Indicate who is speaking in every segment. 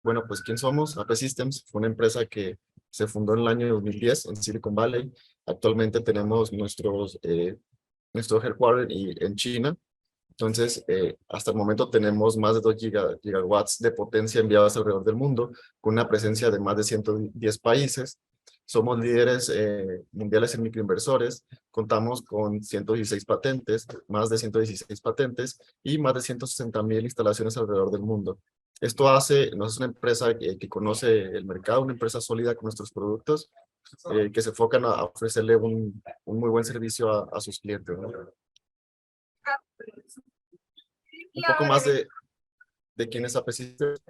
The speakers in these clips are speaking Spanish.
Speaker 1: Bueno, pues ¿quién somos? AP Systems fue una empresa que se fundó en el año 2010 en Silicon Valley. Actualmente tenemos nuestro headquarter en China. Entonces, hasta el momento tenemos más de 2 gigawatts de potencia enviadas alrededor del mundo, con una presencia de más de 110 países. Somos líderes mundiales en microinversores, contamos con 116 patentes, más de 116 patentes y más de 160,000 instalaciones alrededor del mundo. Esto nos hace una empresa que conoce el mercado, una empresa sólida con nuestros productos, que se enfocan a ofrecerle un muy buen servicio a sus clientes, ¿no? Un poco más de quién es AP Systems.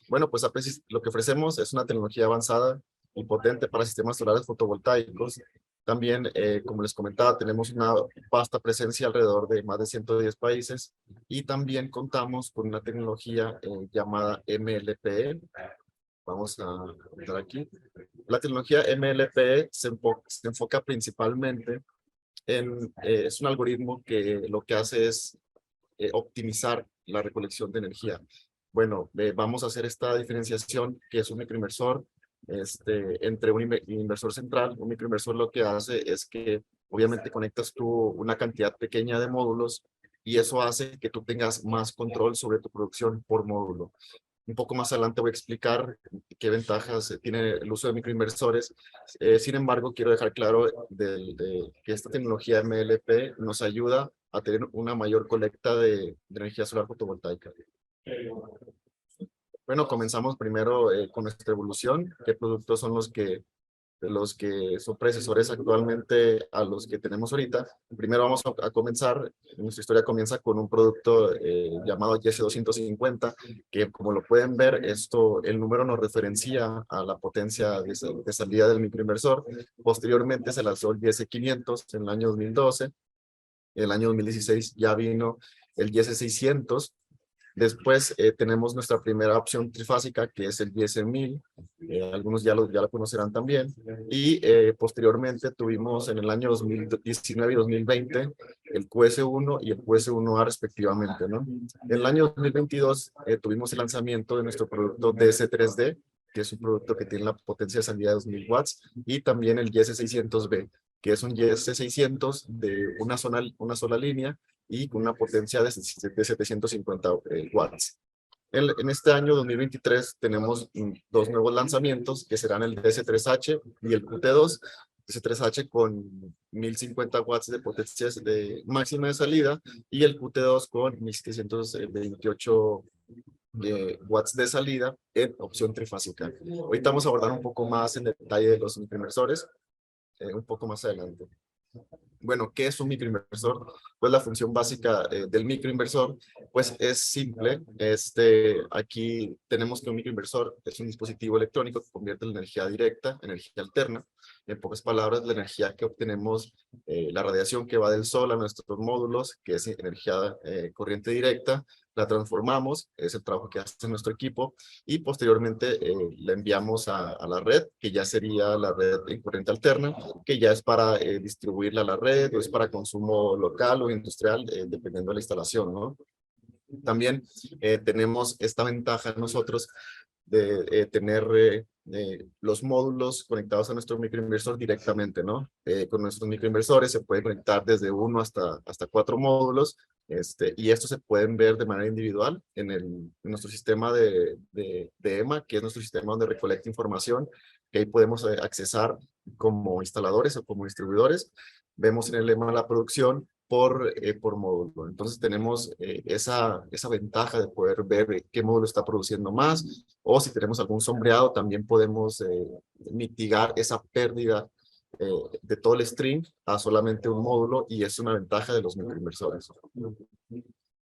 Speaker 1: Bueno, pues AP Systems, lo que ofrecemos es una tecnología avanzada y potente para sistemas solares fotovoltaicos. También, como les comentaba, tenemos una vasta presencia alrededor de más de 110 países y también contamos con una tecnología llamada MLPE. Vamos a entrar aquí. La tecnología MLPE se enfoca principalmente es un algoritmo que lo que hace es optimizar la recolección de energía. Bueno, vamos a hacer esta diferenciación que es un microinversor entre un inversor central. Un microinversor lo que hace es que obviamente conectas tú una cantidad pequeña de módulos y eso hace que tú tengas más control sobre tu producción por módulo. Un poco más adelante voy a explicar qué ventajas tiene el uso de microinversores. Sin embargo, quiero dejar claro que esta tecnología MLP nos ayuda a tener una mayor colecta de energía solar fotovoltaica. Bueno, comenzamos primero con nuestra evolución. ¿Qué productos son los que son predecesores actualmente a los que tenemos ahorita? Primero vamos a comenzar, nuestra historia comienza con un producto llamado YS250, que como lo pueden ver, el número nos referencia a la potencia de salida del microinversor. Posteriormente se lanzó el YS500 en el año 2012. En el año 2016 ya vino el YS600. Después tenemos nuestra primera opción trifásica, que es el YS1000. Algunos ya lo conocerán también. Y posteriormente tuvimos en el año 2019 y 2020 el QS1 y el QS1A respectivamente, ¿no? En el año 2022 tuvimos el lanzamiento de nuestro producto DS3D, que es un producto que tiene la potencia de salida de 2000 watts, y también el YS600B, que es un YS600 de una sola línea y con una potencia de 750 watts. En este año 2023 tenemos dos nuevos lanzamientos que serán el DS3H y el QT2. DS3H con 1050 watts de potencia máxima de salida y el QT2 con 1728 watts de salida en opción trifásica. Ahorita vamos a abordar un poco más en detalle de los microinversores, un poco más adelante. Bueno, ¿qué es un microinversor? Pues la función básica del microinversor, pues es simple. Aquí tenemos que un microinversor es un dispositivo electrónico que convierte la energía directa en energía alterna. En pocas palabras, la energía que obtenemos, la radiación que va del sol a nuestros módulos, que es energía corriente directa, la transformamos, es el trabajo que hace nuestro equipo, y posteriormente la enviamos a la red, que ya sería la red en corriente alterna, que ya es para distribuirla a la red, o es para consumo local o industrial, dependiendo de la instalación, ¿no? También tenemos esta ventaja nosotros de tener los módulos conectados a nuestro microinversor directamente, ¿no? Con nuestros microinversores se puede conectar desde uno hasta 4 módulos, y estos se pueden ver de manera individual en nuestro sistema de EMA, que es nuestro sistema donde recolecta información, que ahí podemos accesar como instaladores o como distribuidores. Vemos en el EMA la producción por módulo. Entonces tenemos esa ventaja de poder ver qué módulo está produciendo más, o si tenemos algún sombreado, también podemos mitigar esa pérdida de todo el string a solamente un módulo, y es una ventaja de los microinversores.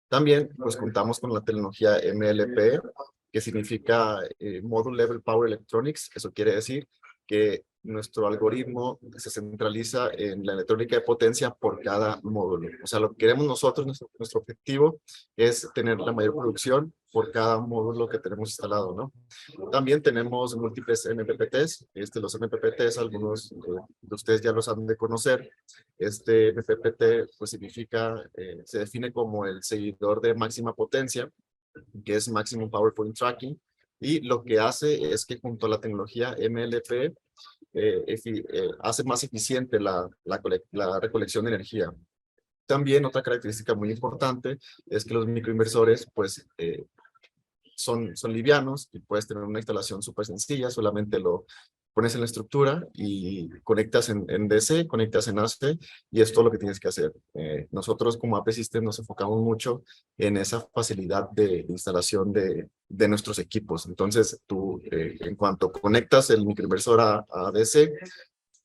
Speaker 1: También pues contamos con la tecnología MLP, que significa Module Level Power Electronics. Eso quiere decir que nuestro algoritmo se centraliza en la electrónica de potencia por cada módulo. O sea, lo que queremos nosotros, nuestro objetivo es tener la mayor producción por cada módulo que tenemos instalado, ¿no? También tenemos múltiples MPPTs. Los MPPTs, algunos de ustedes ya los han de conocer. Este MPPT pues significa, se define como el seguidor de máxima potencia. que es Maximum Power Point Tracking, y lo que hace es que junto a la tecnología MLP hace más eficiente la recolección de energía. También otra característica muy importante es que los microinversores pues son livianos y puedes tener una instalación súper sencilla, solamente lo pones en la estructura y conectas en DC, conectas en AC y es todo lo que tienes que hacer. Nosotros como AP System nos enfocamos mucho en esa facilidad de instalación de nuestros equipos. Entonces tú en cuanto conectas el microinversor a DC,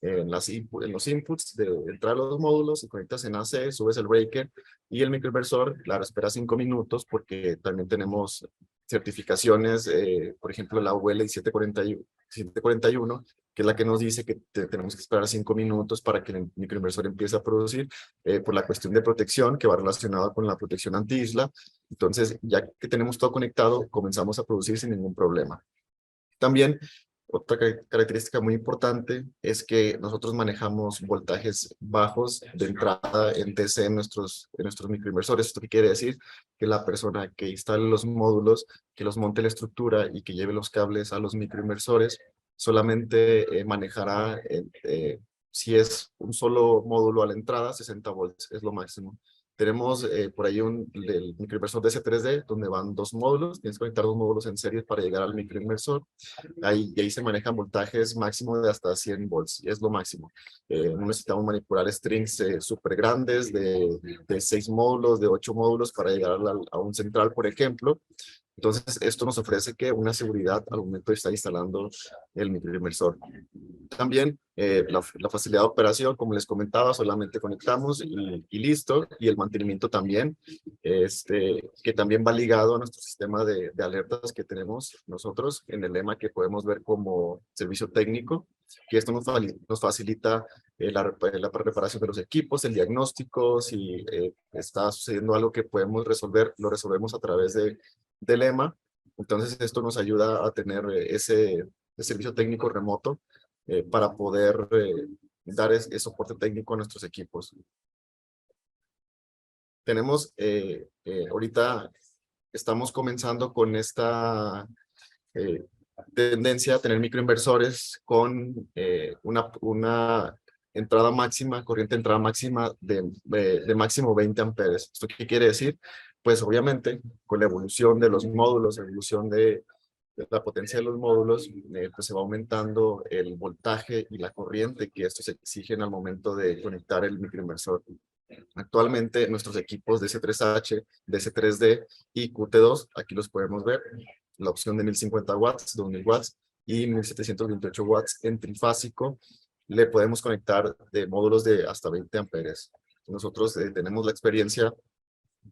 Speaker 1: en los inputs de entrar a los módulos y conectas en AC, subes el breaker y el microinversor, claro, espera 5 minutos porque también tenemos certificaciones, por ejemplo, la UL 741, que es la que nos dice que tenemos que esperar 5 minutos para que el microinversor empiece a producir por la cuestión de protección que va relacionada con la protección anti-isla. Entonces, ya que tenemos todo conectado, comenzamos a producir sin ningún problema. También otra característica muy importante es que nosotros manejamos voltajes bajos de entrada en DC en nuestros microinversores. ¿Esto qué quiere decir? Que la persona que instale los módulos, que los monte la estructura y que lleve los cables a los microinversores, solamente manejará, si es un solo módulo a la entrada, 60 volts, es lo máximo. Tenemos por ahí el microinversor DC3D, donde van 2 módulos. Tienes que conectar 2 módulos en serie para llegar al microinversor. Ahí se manejan voltajes máximo de hasta 100 volts, y es lo máximo. No necesitamos manipular strings súper grandes de 6 módulos, de 8 módulos para llegar a un central, por ejemplo. Entonces, esto nos ofrece que una seguridad al momento de estar instalando el microinversor. También la facilidad de operación, como les comentaba, solamente conectamos y listo. Y el mantenimiento también, que también va ligado a nuestro sistema de alertas que tenemos nosotros en el lema que podemos ver como servicio técnico, que esto nos facilita la reparación de los equipos, el diagnóstico, si está sucediendo algo que podemos resolver, lo resolvemos a través del lema. Entonces esto nos ayuda a tener ese servicio técnico remoto para poder dar ese soporte técnico a nuestros equipos. Tenemos, ahorita estamos comenzando con esta tendencia a tener microinversores con una entrada máxima, corriente de entrada máxima de máximo 20 amperes. ¿Esto qué quiere decir? Pues obviamente con la evolución de los módulos, la evolución de la potencia de los módulos, pues se va aumentando el voltaje y la corriente que estos exigen al momento de conectar el microinversor. Actualmente nuestros equipos DC3H, DC3D y QT2, aquí los podemos ver, la opción de 1050 watts, 2000 watts y 1728 watts en trifásico, le podemos conectar de módulos de hasta 20 amperes. Nosotros tenemos la experiencia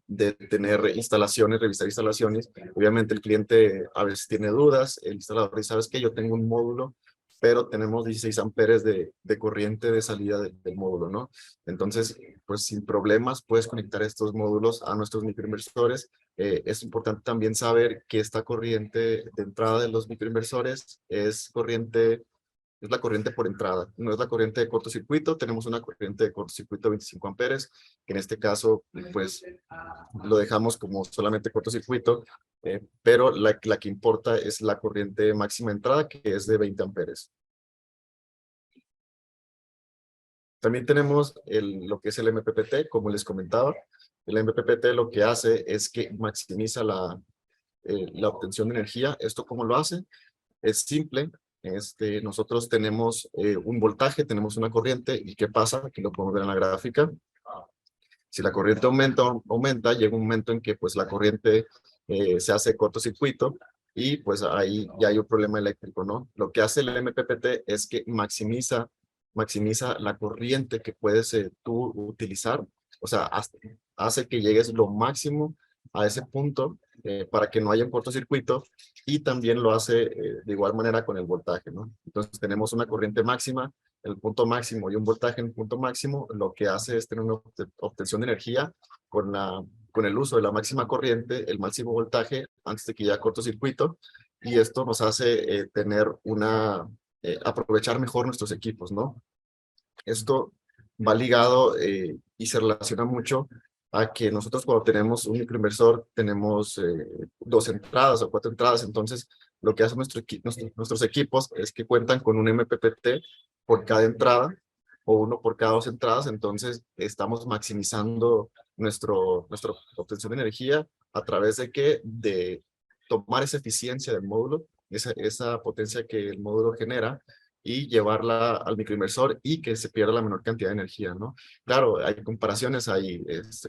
Speaker 1: de tener instalaciones, revisar instalaciones. Obviamente el cliente a veces tiene dudas, el instalador dice, ¿sabes qué? Yo tengo un módulo, pero tenemos 16 amperes de corriente de salida del módulo, ¿no? Entonces, pues sin problemas puedes conectar estos módulos a nuestros microinversores. Es importante también saber que esta corriente de entrada de los microinversores es la corriente por entrada, no es la corriente de cortocircuito. Tenemos una corriente de cortocircuito de 25 amperes, que en este caso, pues, lo dejamos como solamente cortocircuito, pero la que importa es la corriente máxima de entrada, que es de 20 amperes. También tenemos lo que es el MPPT, como les comentaba. El MPPT lo que hace es que maximiza la obtención de energía. ¿Esto cómo lo hace? Es simple. Nosotros tenemos un voltaje, tenemos una corriente, y ¿qué pasa? Aquí lo podemos ver en la gráfica. Si la corriente aumenta, llega un momento en que pues la corriente se hace cortocircuito y pues ahí ya hay un problema eléctrico, ¿no? Lo que hace el MPPT es que maximiza la corriente que puedes tú utilizar, o sea, hace que llegues lo máximo a ese punto para que no haya un cortocircuito, y también lo hace de igual manera con el voltaje, ¿no? Entonces tenemos una corriente máxima, el punto máximo, y un voltaje en el punto máximo. Lo que hace es tener una obtención de energía con el uso de la máxima corriente, el máximo voltaje, antes de que haya cortocircuito, y esto nos hace aprovechar mejor nuestros equipos, ¿no? Esto va ligado y se relaciona mucho a que nosotros cuando tenemos un microinversor tenemos 2 entradas o 4 entradas. Entonces lo que hacen nuestros equipos es que cuentan con un MPPT por cada entrada o uno por cada 2 entradas. Entonces estamos maximizando nuestra obtención de energía a través de que de tomar esa eficiencia del módulo, esa potencia que el módulo genera, y llevarla al microinversor y que se pierda la menor cantidad de energía, ¿no? Claro, hay comparaciones, hay,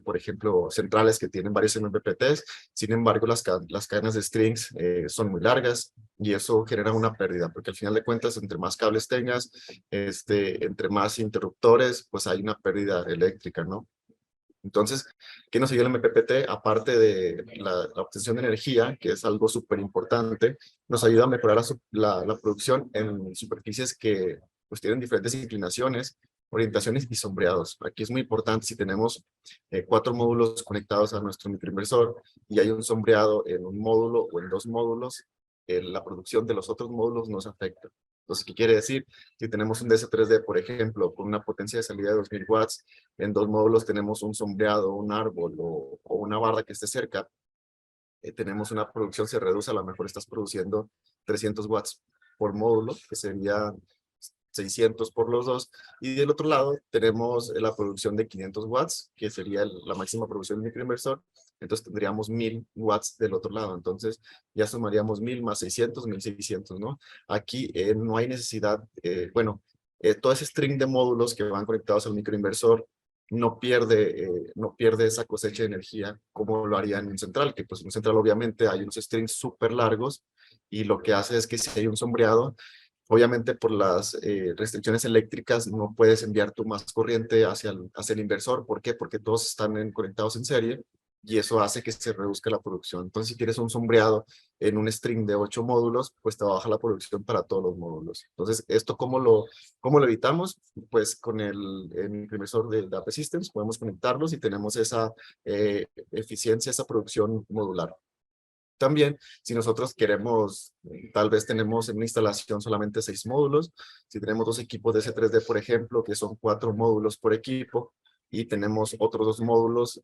Speaker 1: por ejemplo, centrales que tienen varios MPPTs. Sin embargo, las cadenas de strings son muy largas y eso genera una pérdida, porque al final de cuentas, entre más cables tengas, entre más interruptores, pues hay una pérdida eléctrica, ¿no? Entonces, ¿qué nos ayuda el MPPT? Aparte de la obtención de energía, que es algo súper importante, nos ayuda a mejorar la producción en superficies que pues, tienen diferentes inclinaciones, orientaciones y sombreados. Aquí es muy importante si tenemos 4 módulos conectados a nuestro microinversor y hay un sombreado en un módulo o en 2 módulos, la producción de los otros módulos nos afecta. Entonces, ¿qué quiere decir? Si tenemos un DC3D, por ejemplo, con una potencia de salida de 2000 watts, en 2 módulos tenemos un sombreado, un árbol o una barda que esté cerca, tenemos una producción, se reduce, a lo mejor estás produciendo 300 watts por módulo, que sería 600 por los dos, y del otro lado tenemos la producción de 500 watts, que sería la máxima producción del microinversor. Entonces tendríamos 1000 watts del otro lado. Entonces ya sumaríamos 1000 más 600, 1600, ¿no? Aquí no hay necesidad, todo ese string de módulos que van conectados al microinversor no pierde esa cosecha de energía como lo haría en un central, que pues en un central obviamente hay unos strings súper largos y lo que hace es que si hay un sombreado, obviamente por las restricciones eléctricas no puedes enviar tú más corriente hacia el inversor. ¿Por qué? Porque todos están conectados en serie y eso hace que se reduzca la producción. Entonces, si tienes un sombreado en un string de 8 módulos, pues te baja la producción para todos los módulos. Entonces, ¿esto cómo lo evitamos? Pues con el microinversor de AP Systems podemos conectarlos y tenemos esa eficiencia, esa producción modular. También, si nosotros queremos, tal vez tenemos en una instalación solamente 6 módulos, si tenemos 2 equipos de C3D, por ejemplo, que son 4 módulos por equipo, y tenemos otros 2 módulos,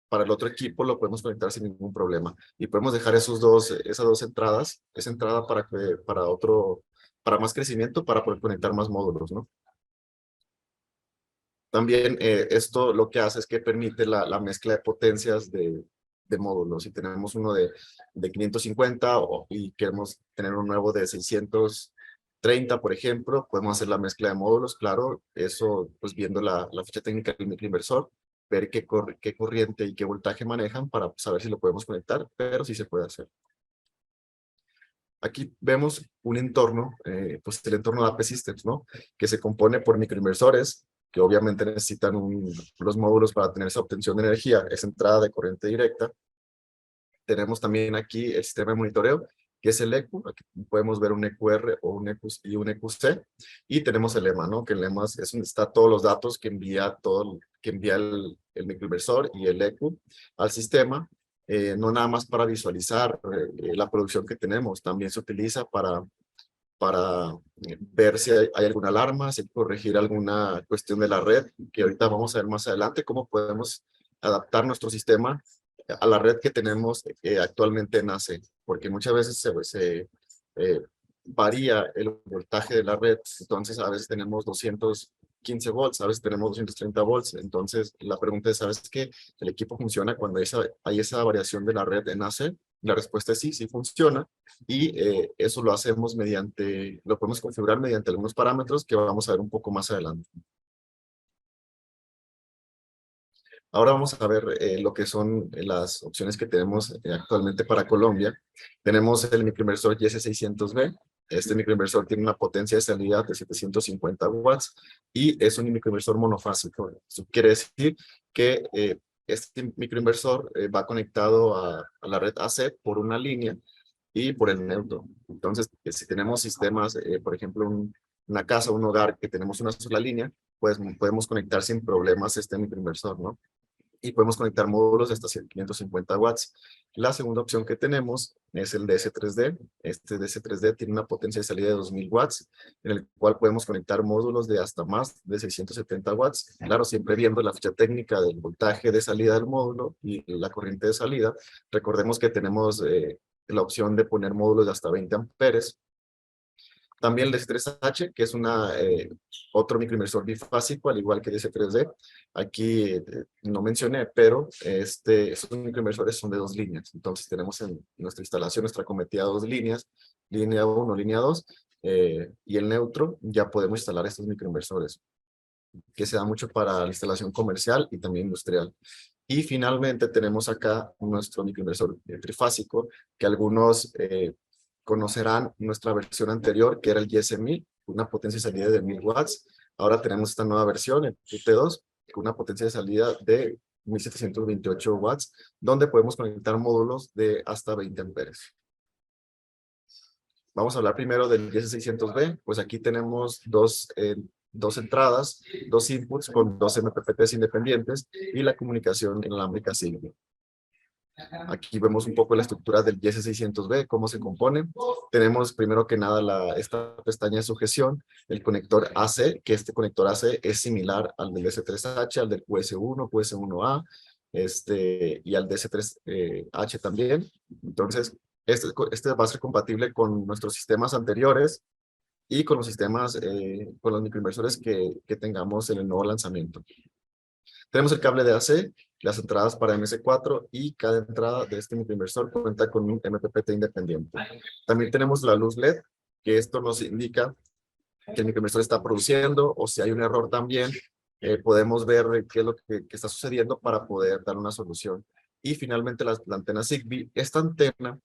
Speaker 1: para el otro equipo lo podemos conectar sin ningún problema. Y podemos dejar esas 2 entradas, esa entrada para más crecimiento, para poder conectar más módulos, ¿no? También esto lo que hace es que permite la mezcla de potencias de módulos. Si tenemos uno de 550 y queremos tener un nuevo de 630, por ejemplo, podemos hacer la mezcla de módulos, claro, eso pues viendo la ficha técnica del microinversor, ver qué corriente y qué voltaje manejan para saber si lo podemos conectar, pero sí se puede hacer. Aquí vemos un entorno, pues el entorno de AP Systems, ¿no? Que se compone por microinversores, que obviamente necesitan los módulos para tener esa obtención de energía, esa entrada de corriente directa. Tenemos también aquí el sistema de monitoreo, que es el ECU. Aquí podemos ver un EQR o un EQ y un EQC. Y tenemos el EMA, ¿no? Que el EMA es donde está todos los datos que envía, el microinversor y el EQ al sistema. No nada más para visualizar la producción que tenemos, también se utiliza para ver si hay alguna alarma, si hay que corregir alguna cuestión de la red, que ahorita vamos a ver más adelante cómo podemos adaptar nuestro sistema a la red que tenemos actualmente en AC, porque muchas veces varía el voltaje de la red. Entonces a veces tenemos 215 volts, a veces tenemos 230 volts. Entonces la pregunta es, ¿sabes qué? ¿El equipo funciona cuando hay esa variación de la red en AC? La respuesta es sí, sí funciona, y eso lo podemos configurar mediante algunos parámetros que vamos a ver un poco más adelante. Ahora vamos a ver lo que son las opciones que tenemos actualmente para Colombia. Tenemos el microinversor YS600B. Este microinversor tiene una potencia de salida de 750 watts y es un microinversor monofásico. Eso quiere decir que este microinversor va conectado a la red AC por una línea y por el neutro. Entonces, si tenemos sistemas, por ejemplo, una casa, un hogar que tenemos una sola línea, pues podemos conectar sin problemas este microinversor, ¿no? y podemos conectar módulos de hasta 550 watts. La segunda opción que tenemos es el DS3D. Este DS3D tiene una potencia de salida de 2000 watts, en el cual podemos conectar módulos de hasta más de 670 watts. Claro, siempre viendo la ficha técnica del voltaje de salida del módulo y la corriente de salida. Recordemos que tenemos la opción de poner módulos de hasta 20 amperes. También el DS3H, que es otro microinversor bifásico, al igual que el DS3D. Aquí no mencioné, pero estos microinversores son de 2 líneas. Entonces tenemos en nuestra instalación, nuestra cometida 2 líneas, línea 1, línea 2, y el neutro, ya podemos instalar estos microinversores, que se da mucho para la instalación comercial y también industrial. Y finalmente tenemos acá nuestro microinversor trifásico, que algunos conocerán nuestra versión anterior, que era el GSM-1000, una potencia de salida de 1000 watts. Ahora tenemos esta nueva versión, el T2, con una potencia de salida de 1728 watts, donde podemos conectar módulos de hasta 20 amperes. Vamos a hablar primero del GS600B. Pues aquí tenemos dos entradas, 2 inputs con 2 MPPTs independientes y la comunicación inalámbrica Zigbee. Aquí vemos un poco la estructura del GS600B, cómo se compone. Tenemos primero que nada esta pestaña de sujeción, el conector AC, que este conector AC es similar al del S3H, al del QS1, QS1A, y al DS3H también. Entonces, este va a ser compatible con nuestros sistemas anteriores y con los sistemas, con los microinversores que tengamos en el nuevo lanzamiento. Tenemos el cable de AC, las entradas para MS4 y cada entrada de este microinversor cuenta con un MPPT independiente. También tenemos la luz LED, que esto nos indica que el microinversor está produciendo o si hay un error también, podemos ver qué es lo que está sucediendo para poder dar una solución. Y finalmente la antena Zigbee, esta antena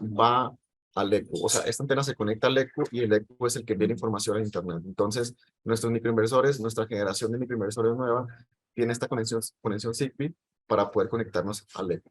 Speaker 1: va al ECU, o sea, esta antena se conecta al ECU y el ECU es el que envía información a internet. Entonces, nuestros microinversores, nuestra generación de microinversores nueva, tiene esta conexión Zigbee para poder conectarnos al ECU.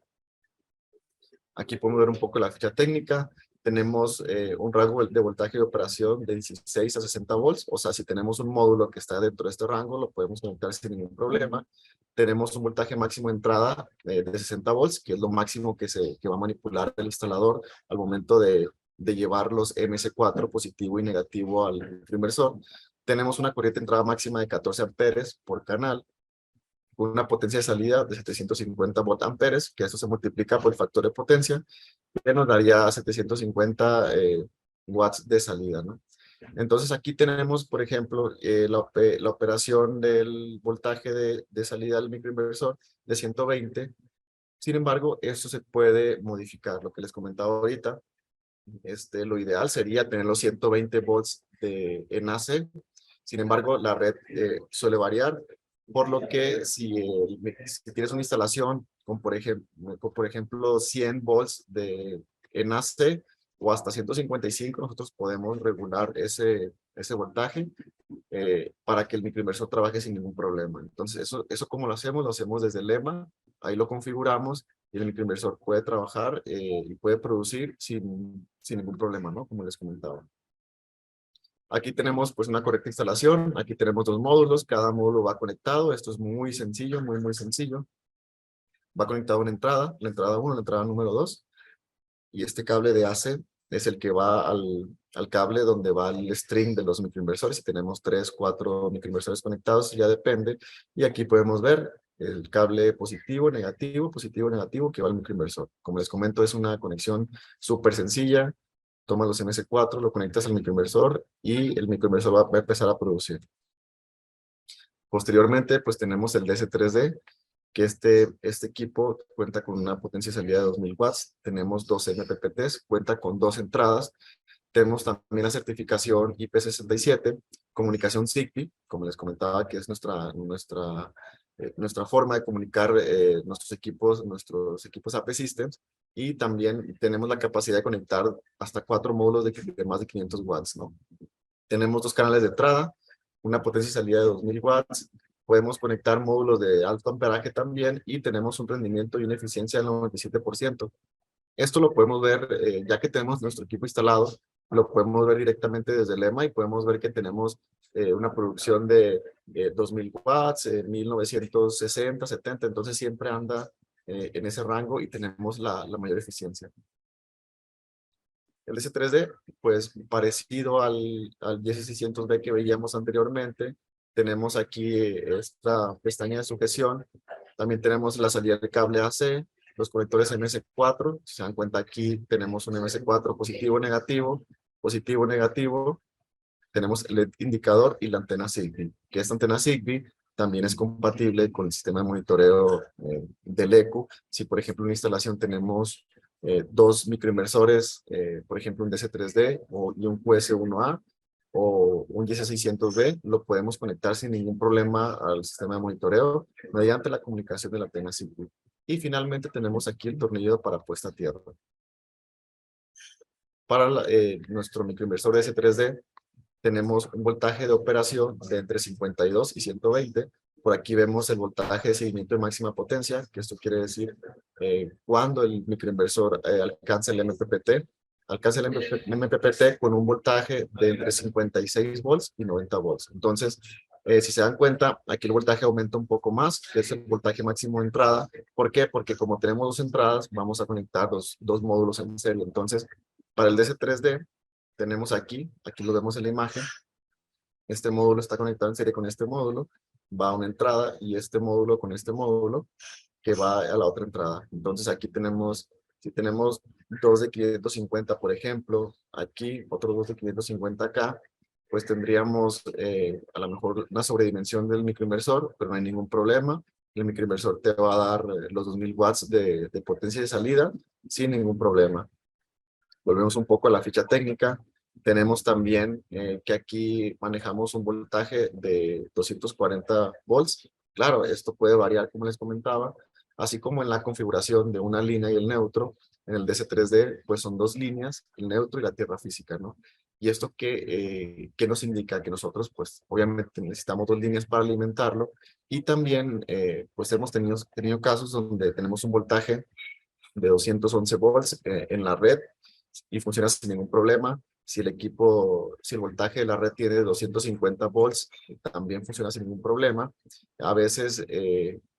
Speaker 1: Aquí podemos ver un poco la ficha técnica. Tenemos un rango de voltaje de operación de 16 a 60 volts. O sea, si tenemos un módulo que está dentro de este rango, lo podemos conectar sin ningún problema. Tenemos un voltaje máximo de entrada de 60 volts, que es lo máximo que va a manipular el instalador al momento de llevar los MS4 positivo y negativo al inversor. Tenemos una corriente de entrada máxima de 14 amperes por canal, con una potencia de salida de 750 volt-amperes, que esto se multiplica por el factor de potencia, que nos daría 750 watts de salida, ¿no? Entonces aquí tenemos, por ejemplo, la operación del voltaje de salida del microinversor de 120. Sin embargo, esto se puede modificar, lo que les comentaba ahorita. Lo ideal sería tener los 120 volts en AC. Sin embargo, la red suele variar, por lo que si tienes una instalación con, por ejemplo 100 volts en AC o hasta 155, nosotros podemos regular ese voltaje para que el microinversor trabaje sin ningún problema. Entonces, eso ¿cómo lo hacemos? Lo hacemos desde el lema, ahí lo configuramos y el microinversor puede trabajar y puede producir sin ningún problema, ¿no? Como les comentaba. Aquí tenemos pues una correcta instalación, aquí tenemos 2 módulos, cada módulo va conectado, esto es muy sencillo, muy sencillo. Va conectado a una entrada, la entrada 1, la entrada número 2, y este cable de AC es el que va al cable donde va el string de los microinversores. Si tenemos 3, 4 microinversores conectados, ya depende, y aquí podemos ver el cable positivo, negativo, que va al microinversor. Como les comento, es una conexión súper sencilla. Tomas los MS4, lo conectas al microinversor y el microinversor va a empezar a producir. Posteriormente, pues tenemos el DS3D, que este equipo cuenta con una potencia de salida de 2000 watts. Tenemos 2 MPPTs, cuenta con 2 entradas. Tenemos también la certificación IP67, comunicación Zigbee, como les comentaba, que es nuestra forma de comunicar nuestros equipos AP Systems, y también tenemos la capacidad de conectar hasta 4 módulos de más de 500 watts, ¿no? Tenemos 2 canales de entrada, una potencia de salida de 2000 watts, podemos conectar módulos de alto amperaje también, y tenemos un rendimiento y una eficiencia del 97%. Esto lo podemos ver ya que tenemos nuestro equipo instalado. lo podemos ver directamente desde el EMA y podemos ver que tenemos una producción de 2000 watts, 1960, 70, entonces siempre anda en ese rango y tenemos la mayor eficiencia. El S3D, pues parecido al 10600B que veíamos anteriormente, tenemos aquí esta pestaña de sujeción, también tenemos la salida de cable AC, los conectores MS4, si se dan cuenta aquí tenemos un MS4 positivo, negativo, tenemos el indicador y la antena Zigbee, que esta antena Zigbee también es compatible con el sistema de monitoreo del ECU. Si, por ejemplo, en una instalación tenemos dos microinversores, por ejemplo, un DC3D y un QS1A o un GC600B, lo podemos conectar sin ningún problema al sistema de monitoreo mediante la comunicación de la antena Zigbee. Y finalmente tenemos aquí el tornillo para puesta a tierra. Para nuestro microinversor S3D, tenemos un voltaje de operación de entre 52 y 120. Por aquí vemos el voltaje de seguimiento de máxima potencia, que esto quiere decir cuando el microinversor alcanza el MPPT. Alcanza el MPPT con un voltaje de entre 56 volts y 90 volts. Entonces, si se dan cuenta, aquí el voltaje aumenta un poco más, que es el voltaje máximo de entrada. ¿Por qué? Porque como tenemos dos entradas, vamos a conectar dos módulos en serie. Entonces, para el DC3D, tenemos aquí lo vemos en la imagen, este módulo está conectado en serie con este módulo, va a una entrada y este módulo con este módulo que va a la otra entrada. Entonces aquí tenemos, si tenemos dos de 550 por ejemplo, aquí otros dos de 550 acá, pues tendríamos a lo mejor una sobredimensión del microinversor, pero no hay ningún problema. El microinversor te va a dar los 2000 watts de potencia de salida sin ningún problema. Volvemos un poco a la ficha técnica. Tenemos también que aquí manejamos un voltaje de 240 volts. Claro, esto puede variar, como les comentaba, así como en la configuración de una línea y el neutro. En el DC3D, pues son dos líneas, el neutro y la tierra física, ¿no? Y esto que nos indica que nosotros, pues, obviamente necesitamos dos líneas para alimentarlo. Y también, pues, hemos tenido casos donde tenemos un voltaje de 211 volts en la red y funciona sin ningún problema. Si el voltaje de la red tiene 250 volts, también funciona sin ningún problema. A veces,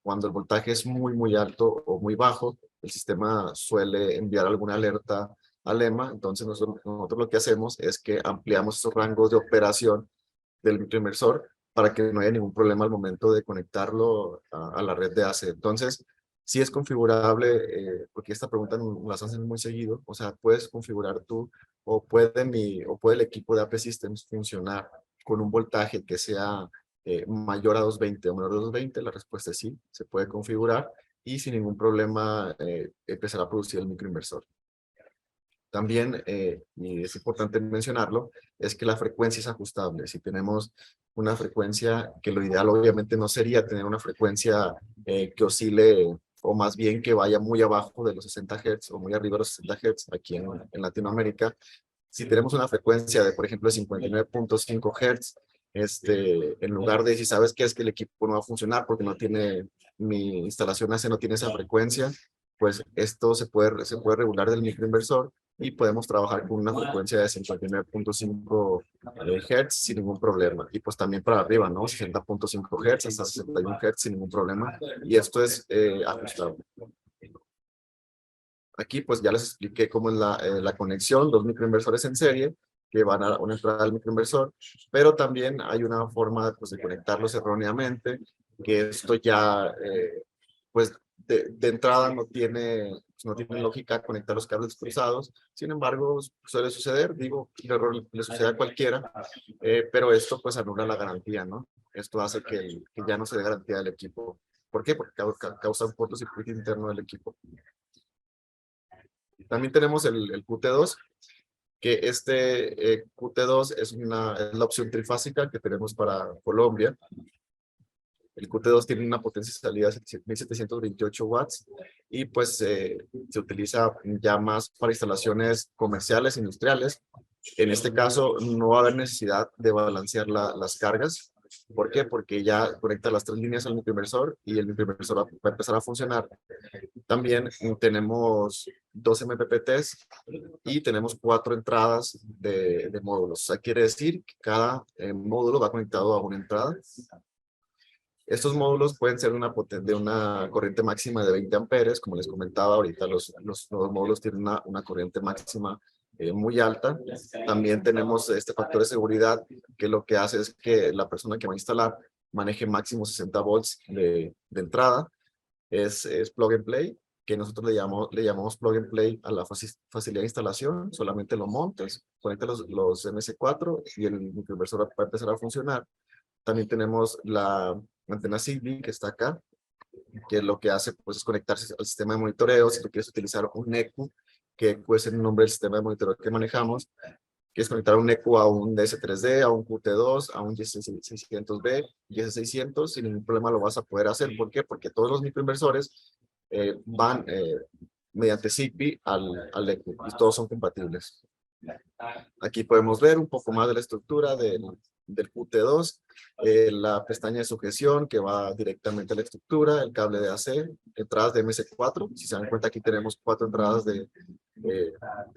Speaker 1: cuando el voltaje es muy alto o muy bajo, el sistema suele enviar alguna alerta al EMA. Entonces, nosotros lo que hacemos es que ampliamos estos rangos de operación del microinversor para que no haya ningún problema al momento de conectarlo a la red de AC. Entonces, sí es configurable, porque esta pregunta nos las hacen muy seguido, o sea, puedes configurar tú o puede el equipo de AP Systems funcionar con un voltaje que sea mayor a 220 o menor a 220, la respuesta es sí, se puede configurar y sin ningún problema empezar a producir el microinversor. También, y es importante mencionarlo, es que la frecuencia es ajustable. Si tenemos una frecuencia, que lo ideal obviamente no sería tener una frecuencia que oscile, o más bien que vaya muy abajo de los 60 Hz o muy arriba de los 60 Hz aquí en Latinoamérica. Si tenemos una frecuencia de, por ejemplo, 59.5 Hz, en lugar de si sabes que es que el equipo no va a funcionar porque no tiene, mi instalación AC no tiene esa frecuencia, pues esto se puede regular del microinversor y podemos trabajar con una frecuencia de 59.5 Hz sin ningún problema. Y pues también para arriba, ¿no? 60.5 Hz hasta 61 Hz sin ningún problema. Y esto es ajustable. Aquí pues ya les expliqué cómo es la conexión, dos microinversores en serie que van a una entrada del microinversor, pero también hay una forma pues, de conectarlos erróneamente, que esto ya pues de entrada no tiene lógica conectar los cables cruzados. Sin embargo, suele suceder, digo, el error le sucede a cualquiera, pero esto pues anula la garantía, ¿no? Esto hace que ya no se dé garantía del equipo. ¿Por qué? Porque causa un cortocircuito interno del equipo. También tenemos el QT2, que QT2 es la opción trifásica que tenemos para Colombia. El QT2 tiene una potencia de salida de 1728 watts y pues se utiliza ya más para instalaciones comerciales, industriales. En este caso no va a haber necesidad de balancear las cargas. ¿Por qué? Porque ya conecta las tres líneas al microinversor y el microinversor va a empezar a funcionar. También tenemos 2 MPPTs y tenemos 4 entradas de módulos. O sea, quiere decir que cada módulo va conectado a una entrada. Estos módulos pueden ser de una corriente máxima de 20 amperes. Como les comentaba ahorita, los nuevos módulos tienen una corriente máxima muy alta. También tenemos este factor de seguridad, que lo que hace es que la persona que va a instalar maneje máximo 60 volts de entrada. Es plug and play, que nosotros le llamamos plug and play a la facilidad de instalación. Solamente lo montes, conecta los MS4 y el microinversor va a empezar a funcionar. También tenemos la antena Zigbee que está acá, que lo que hace pues, es conectarse al sistema de monitoreo. Si tú quieres utilizar un ECU, que puede ser el nombre del sistema de monitoreo que manejamos, quieres conectar un ECU a un DS3D, a un QT2, a un GS600B, GS600, sin ningún problema lo vas a poder hacer. ¿Por qué? Porque todos los microinversores van mediante Zigbee al ECU y todos son compatibles. Aquí podemos ver un poco más de la estructura del QT2, la pestaña de sujeción que va directamente a la estructura, el cable de AC, entradas de MS4. Si se dan cuenta, aquí tenemos 4 entradas de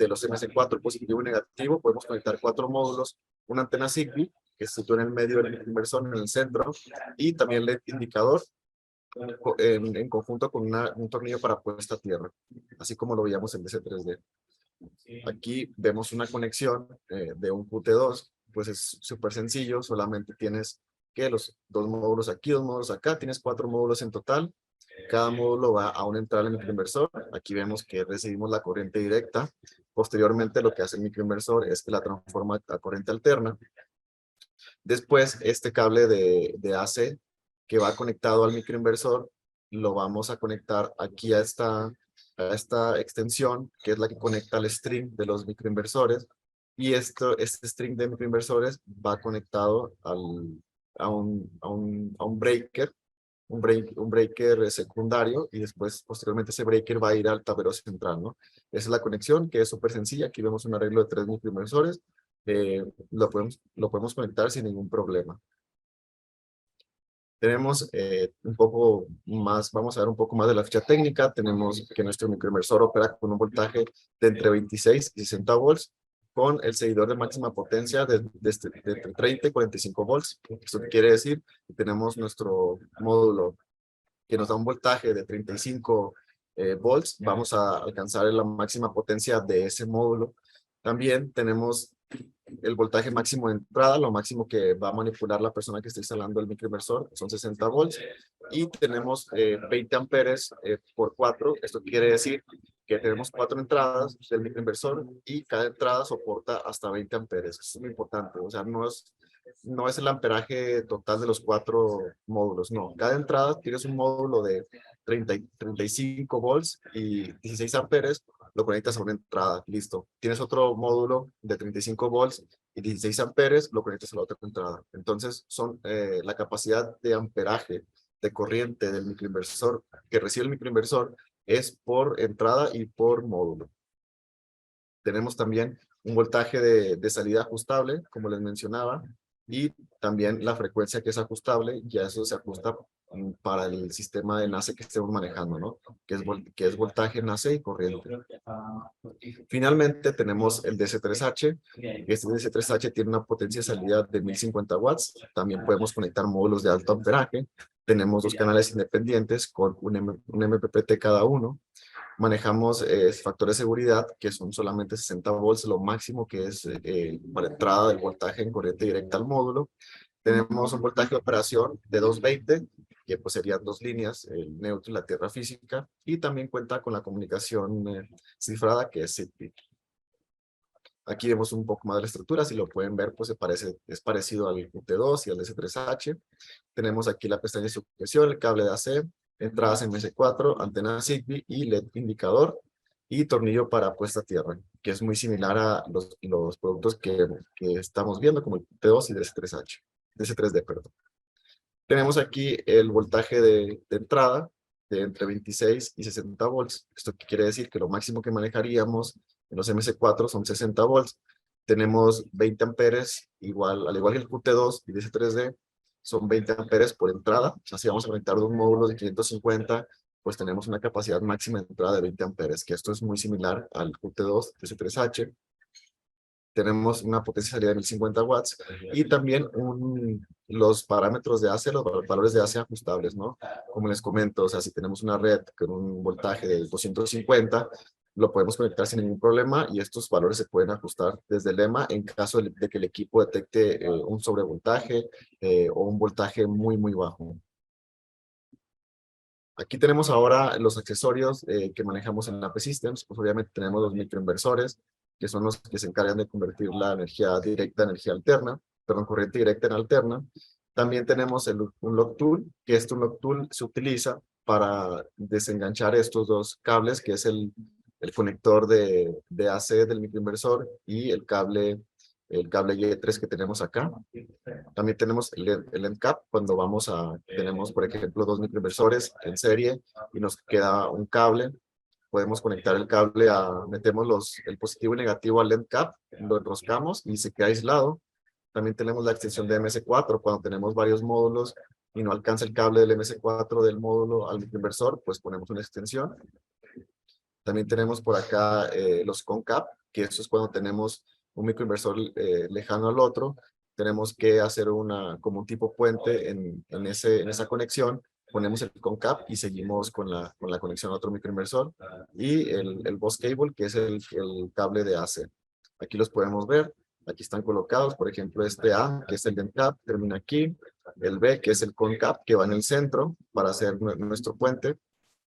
Speaker 1: los MS4 positivo y negativo. Podemos conectar 4 módulos, una antena Zigbee que se sitúa en el medio del inversor, en el centro, y también el indicador en conjunto con un tornillo para puesta a tierra, así como lo veíamos en DC3D. Aquí vemos una conexión de un QT2, pues es súper sencillo. Solamente tienes que los 2 módulos aquí, 2 módulos acá, tienes 4 módulos en total. Cada módulo va a una entrada del microinversor. Aquí vemos que recibimos la corriente directa. Posteriormente lo que hace el microinversor es que la transforma a corriente alterna. Después este cable de AC que va conectado al microinversor lo vamos a conectar aquí a esta extensión, que es la que conecta al string de los microinversores, y este string de microinversores va conectado a un breaker, un breaker secundario, y después posteriormente ese breaker va a ir al tablero central, ¿no? Esa es la conexión, que es súper sencilla. Aquí vemos un arreglo de 3 microinversores. Lo podemos conectar sin ningún problema. Tenemos un poco más, vamos a ver un poco más de la ficha técnica. Tenemos que nuestro microinversor opera con un voltaje de entre 26 y 60 volts, con el seguidor de máxima potencia de entre 30 y 45 volts. Esto quiere decir que tenemos nuestro módulo que nos da un voltaje de 35 volts. Vamos a alcanzar la máxima potencia de ese módulo. También tenemos el voltaje máximo de entrada, lo máximo que va a manipular la persona que está instalando el microinversor, son 60 volts, y tenemos 20 amperes por 4. Esto quiere decir que tenemos 4 entradas del microinversor y cada entrada soporta hasta 20 amperes. Eso es muy importante. O sea, no es el amperaje total de los 4 módulos, no. Cada entrada tienes un módulo de 35 volts y 16 amperes, lo conectas a una entrada, listo. Tienes otro módulo de 35 volts y 16 amperes, lo conectas a la otra entrada. Entonces, la capacidad de amperaje de corriente del microinversor que recibe el microinversor es por entrada y por módulo. Tenemos también un voltaje de salida ajustable, como les mencionaba, y también la frecuencia que es ajustable. Ya eso se ajusta para el sistema de NACE que estemos manejando, ¿no? Que es voltaje, NACE y corriente. Finalmente tenemos el DC3H. Este DC3H tiene una potencia de salida de 1050 watts. También podemos conectar módulos de alto amperaje. Tenemos 2 canales independientes con un MPPT cada uno. Manejamos factores de seguridad que son solamente 60 volts, lo máximo que es para entrada del voltaje en corriente directa al módulo. Tenemos un voltaje de operación de 220, que pues serían 2 líneas, el neutro y la tierra física, y también cuenta con la comunicación cifrada, que es Zigbee. Aquí vemos un poco más de la estructura. Si lo pueden ver, pues es parecido al QT2 y al DC3H. Tenemos aquí la pestaña de sujeción, el cable de AC, entradas MS4, antena Zigbee y LED indicador, y tornillo para puesta a tierra, que es muy similar a los productos que estamos viendo, como el QT2 y DC3H, DC3D, perdón. Tenemos aquí el voltaje de entrada de entre 26 y 60 volts. Esto quiere decir que lo máximo que manejaríamos en los MS4 son 60 volts. Tenemos 20 amperes, al igual que el QT2 y DC3D, son 20 amperes por entrada. O sea, si vamos a conectar 2 módulos de 550, pues tenemos una capacidad máxima de entrada de 20 amperes, que esto es muy similar al QT2 TC3H. Tenemos una potencia de salida de 1050 watts y también los parámetros de AC, los valores de AC ajustables, ¿no? Como les comento, o sea, si tenemos una red con un voltaje de 250, lo podemos conectar sin ningún problema y estos valores se pueden ajustar desde el EMA en caso de que el equipo detecte un sobrevoltaje o un voltaje muy, muy bajo. Aquí tenemos ahora los accesorios que manejamos en AP Systems. Pues obviamente tenemos los microinversores, que son los que se encargan de convertir la energía directa en energía alterna, perdón, corriente directa en alterna. También tenemos un lock tool, que este lock tool se utiliza para desenganchar estos dos cables, que es el conector de AC del microinversor y el cable Y3 que tenemos acá. También tenemos el end cap cuando tenemos por ejemplo dos microinversores en serie y nos queda un cable. Podemos conectar el cable metemos el positivo y negativo al end cap, lo enroscamos y se queda aislado. También tenemos la extensión de MS4 cuando tenemos varios módulos y no alcanza el cable del MS4 del módulo al microinversor, pues ponemos una extensión. También tenemos por acá los concap, que esto es cuando tenemos un microinversor lejano al otro. Tenemos que hacer como un tipo puente en esa conexión. Ponemos el concap y seguimos con la conexión a otro microinversor. Y el bus cable, que es el cable de AC. Aquí los podemos ver. Aquí están colocados, por ejemplo, este A, que es el DENCAP, termina aquí. El B, que es el concap, que va en el centro para hacer nuestro puente.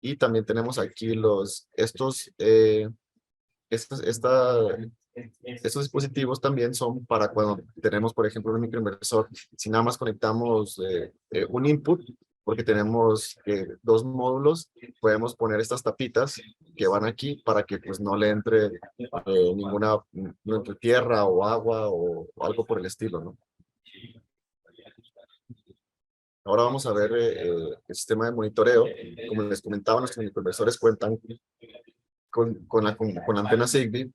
Speaker 1: Y también tenemos aquí estos, estos dispositivos también son para cuando tenemos, por ejemplo, un microinversor. Si nada más conectamos un input, porque tenemos dos módulos, podemos poner estas tapitas que van aquí para que pues no le entre no entre tierra o agua o algo por el estilo, ¿no? Ahora vamos a ver el sistema de monitoreo. Como les comentaba, nuestros microinversores cuentan con la antena Zigbee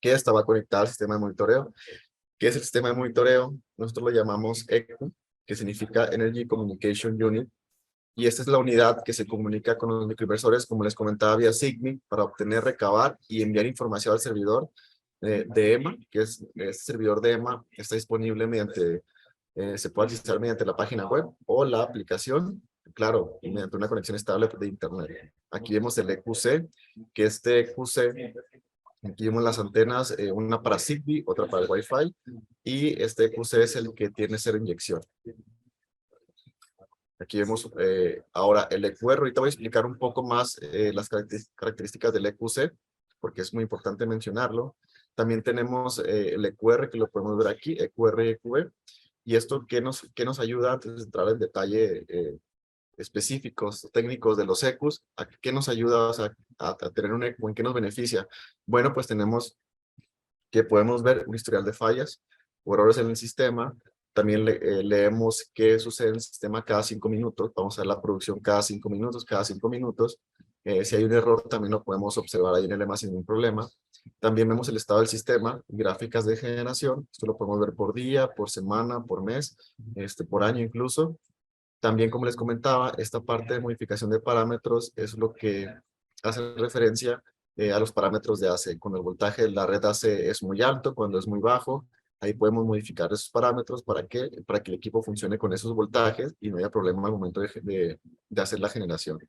Speaker 1: que estaba conectada al sistema de monitoreo. ¿Qué es el sistema de monitoreo? Nosotros lo llamamos ECU, que significa Energy Communication Unit. Y esta es la unidad que se comunica con los microinversores, como les comentaba, vía Zigbee, para obtener, recabar y enviar información al servidor de EMA, que es este servidor de EMA, está disponible se puede acceder mediante la página web o la aplicación, claro, y mediante una conexión estable de internet. Aquí vemos el EQC, que este EQC, aquí vemos las antenas, una para Zigbee, otra para el Wi-Fi, y este EQC es el que tiene cero inyección. Aquí vemos ahora el EQR. Ahorita voy a explicar un poco más las características del EQC, porque es muy importante mencionarlo. También tenemos el EQR, que lo podemos ver aquí, EQR y EQE. ¿Y esto qué nos ayuda antes de entrar en detalle específicos, técnicos de los EQs? ¿A qué nos ayuda, o sea, a tener un EQ? ¿En qué nos beneficia? Bueno, pues tenemos que podemos ver un historial de fallas o errores en el sistema. También leemos qué sucede en el sistema cada 5 minutos. Vamos a ver la producción cada 5 minutos, cada 5 minutos. Si hay un error, también lo podemos observar ahí en el EMA sin ningún problema. También vemos el estado del sistema, gráficas de generación. Esto lo podemos ver por día, por semana, por mes, por año incluso. También, como les comentaba, esta parte de modificación de parámetros es lo que hace referencia a los parámetros de AC. Cuando el voltaje de la red AC es muy alto, cuando es muy bajo, ahí podemos modificar esos parámetros para que el equipo funcione con esos voltajes y no haya problema al momento de hacer la generación.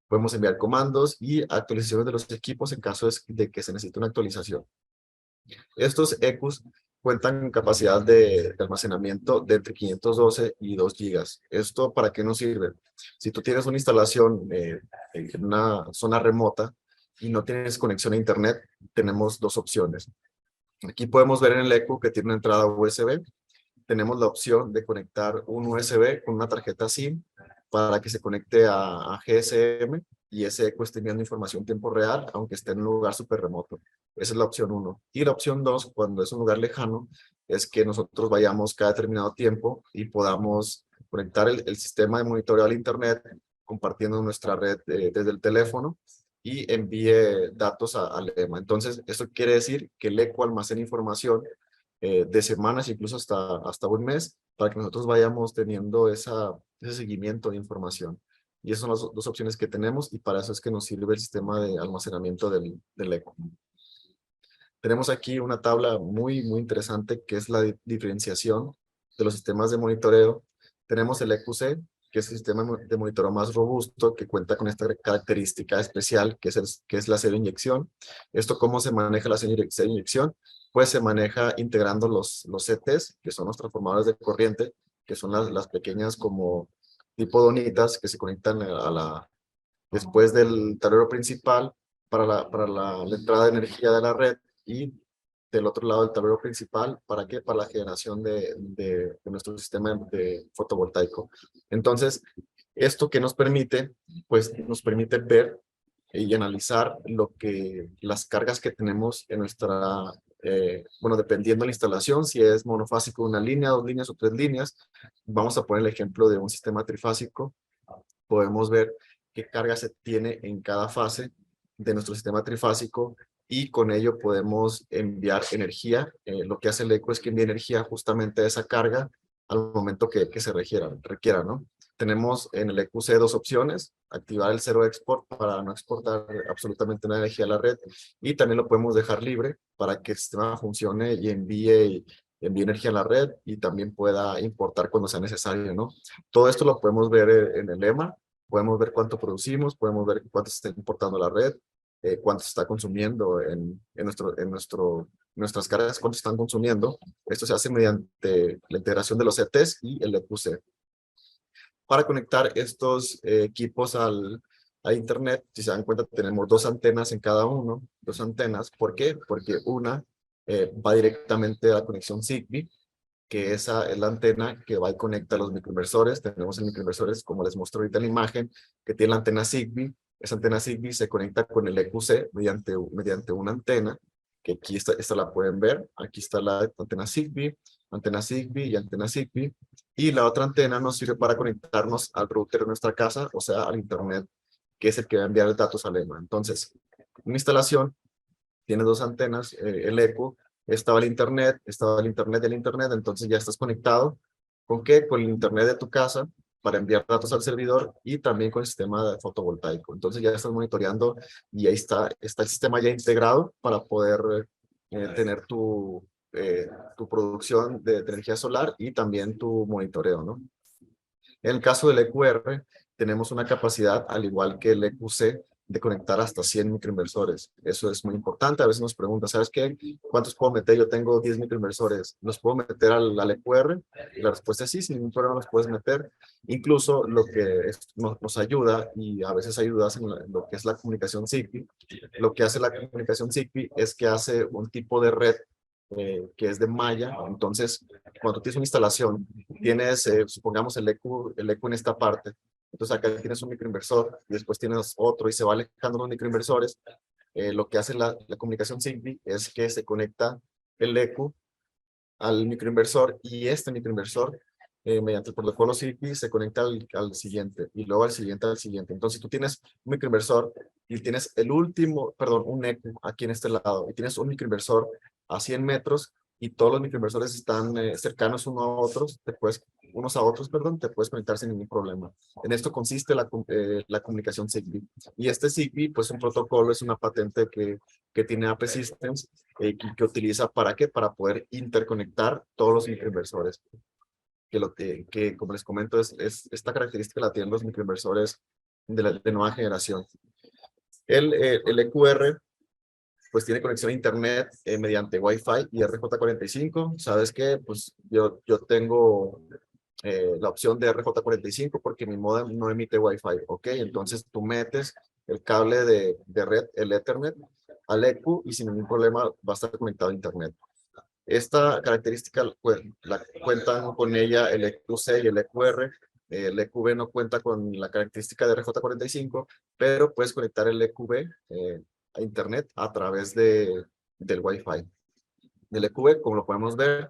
Speaker 1: Podemos enviar comandos y actualizaciones de los equipos en caso de que se necesite una actualización. Estos EQs cuentan con capacidad de almacenamiento de entre 512 y 2 gigas. ¿Esto para qué nos sirve? Si tú tienes una instalación en una zona remota y no tienes conexión a internet, tenemos dos opciones. Aquí podemos ver en el EQ que tiene una entrada USB. Tenemos la opción de conectar un USB con una tarjeta SIM para que se conecte a GSM y ese EQ esté enviando información en tiempo real, aunque esté en un lugar súper remoto. Esa es la opción 1. Y la opción 2, cuando es un lugar lejano, es que nosotros vayamos cada determinado tiempo y podamos conectar el sistema de monitoreo al internet, compartiendo nuestra red desde el teléfono y envíe datos al EMA. Entonces, esto quiere decir que el EQ almacena información de semanas, incluso hasta un mes, para que nosotros vayamos teniendo ese seguimiento de información. Y esas son las dos opciones que tenemos y para eso es que nos sirve el sistema de almacenamiento del eco. Tenemos aquí una tabla muy interesante que es la diferenciación de los sistemas de monitoreo. Tenemos el EQC, que es el sistema de monitoreo más robusto, que cuenta con esta característica especial, que es la cero inyección. ¿Esto cómo se maneja la cero inyección? Pues se maneja integrando los CTs, que son los transformadores de corriente, que son las pequeñas como tipo donitas que se conectan después del tablero principal para la entrada de energía de la red y del otro lado del tablero principal, ¿para qué? Para la generación de nuestro sistema de fotovoltaico. Entonces, ¿esto qué nos permite? Pues nos permite ver y analizar las cargas que tenemos en nuestra, bueno, dependiendo de la instalación, si es monofásico una línea, dos líneas o tres líneas. Vamos a poner el ejemplo de un sistema trifásico. Podemos ver qué carga se tiene en cada fase de nuestro sistema trifásico y con ello podemos enviar energía. Lo que hace el eco es que envía energía justamente a esa carga al momento que se requiera, ¿no? Tenemos en el EQC dos opciones: activar el cero export para no exportar absolutamente nada de energía a la red, y también lo podemos dejar libre para que el sistema funcione y envíe energía a la red y también pueda importar cuando sea necesario, ¿no? Todo esto lo podemos ver en el lema. Podemos ver cuánto producimos, podemos ver cuánto se está importando a la red, cuánto se está consumiendo nuestras cargas, cuánto están consumiendo. Esto se hace mediante la integración de los CTs y el EQC. Para conectar estos equipos a Internet, si se dan cuenta, tenemos dos antenas en cada uno, dos antenas. ¿Por qué? Porque una va directamente a la conexión Zigbee, que esa es la antena que va y conecta a los microinversores. Tenemos el microinversores, como les muestro ahorita en la imagen, que tiene la antena Zigbee. Esa antena Zigbee se conecta con el EQC mediante una antena, que aquí esta la pueden ver. Aquí está la antena Zigbee y antena Zigbee. Y la otra antena nos sirve para conectarnos al router de nuestra casa, o sea, al Internet, que es el que va a enviar datos al EMA. Entonces, una instalación tiene dos antenas, el eco, estaba el internet del internet, entonces ya estás conectado. ¿Con qué? Con el internet de tu casa para enviar datos al servidor y también con el sistema de fotovoltaico. Entonces ya estás monitoreando y ahí está el sistema ya integrado para poder tener tu producción de energía solar y también tu monitoreo, ¿no? En el caso del EQR, tenemos una capacidad, al igual que el EQC, de conectar hasta 100 microinversores. Eso es muy importante. A veces nos preguntan, ¿sabes qué? ¿Cuántos puedo meter? Yo tengo 10 microinversores. ¿Los puedo meter al EQR? Y la respuesta es sí, sin ningún problema los puedes meter. Incluso lo que nos ayuda, y a veces ayuda en lo que es la comunicación Zigbee, lo que hace la comunicación Zigbee es que hace un tipo de red que es de malla. Entonces, cuando tienes una instalación, tienes, supongamos, el EQ en esta parte. Entonces acá tienes un microinversor y después tienes otro y se va alejando los microinversores. Lo que hace la comunicación Zigbee es que se conecta el EQ al microinversor y este microinversor, mediante el protocolo Zigbee, se conecta al siguiente y luego al siguiente. Entonces tú tienes un microinversor y tienes un EQ aquí en este lado y tienes un microinversor a 100 metros y todos los microinversores están cercanos unos a otros, te puedes conectar sin ningún problema. En esto consiste la comunicación Zigbee. Y este Zigbee, pues un protocolo, es una patente que tiene AP Systems, que utiliza ¿para qué? Para poder interconectar todos los microinversores. Que como les comento, esta característica la tienen los microinversores de nueva generación. El EQR pues tiene conexión a internet mediante Wi-Fi y RJ45. ¿Sabes qué? Pues yo tengo la opción de RJ45 porque mi modem no emite Wi-Fi, ¿ok? Entonces tú metes el cable de red, el Ethernet, al EQ y sin ningún problema va a estar conectado a internet. Esta característica cuentan con ella el EQC y el EQR. El EQB no cuenta con la característica de RJ45, pero puedes conectar el EQB a internet a través del Wi-Fi. El EQB, como lo podemos ver,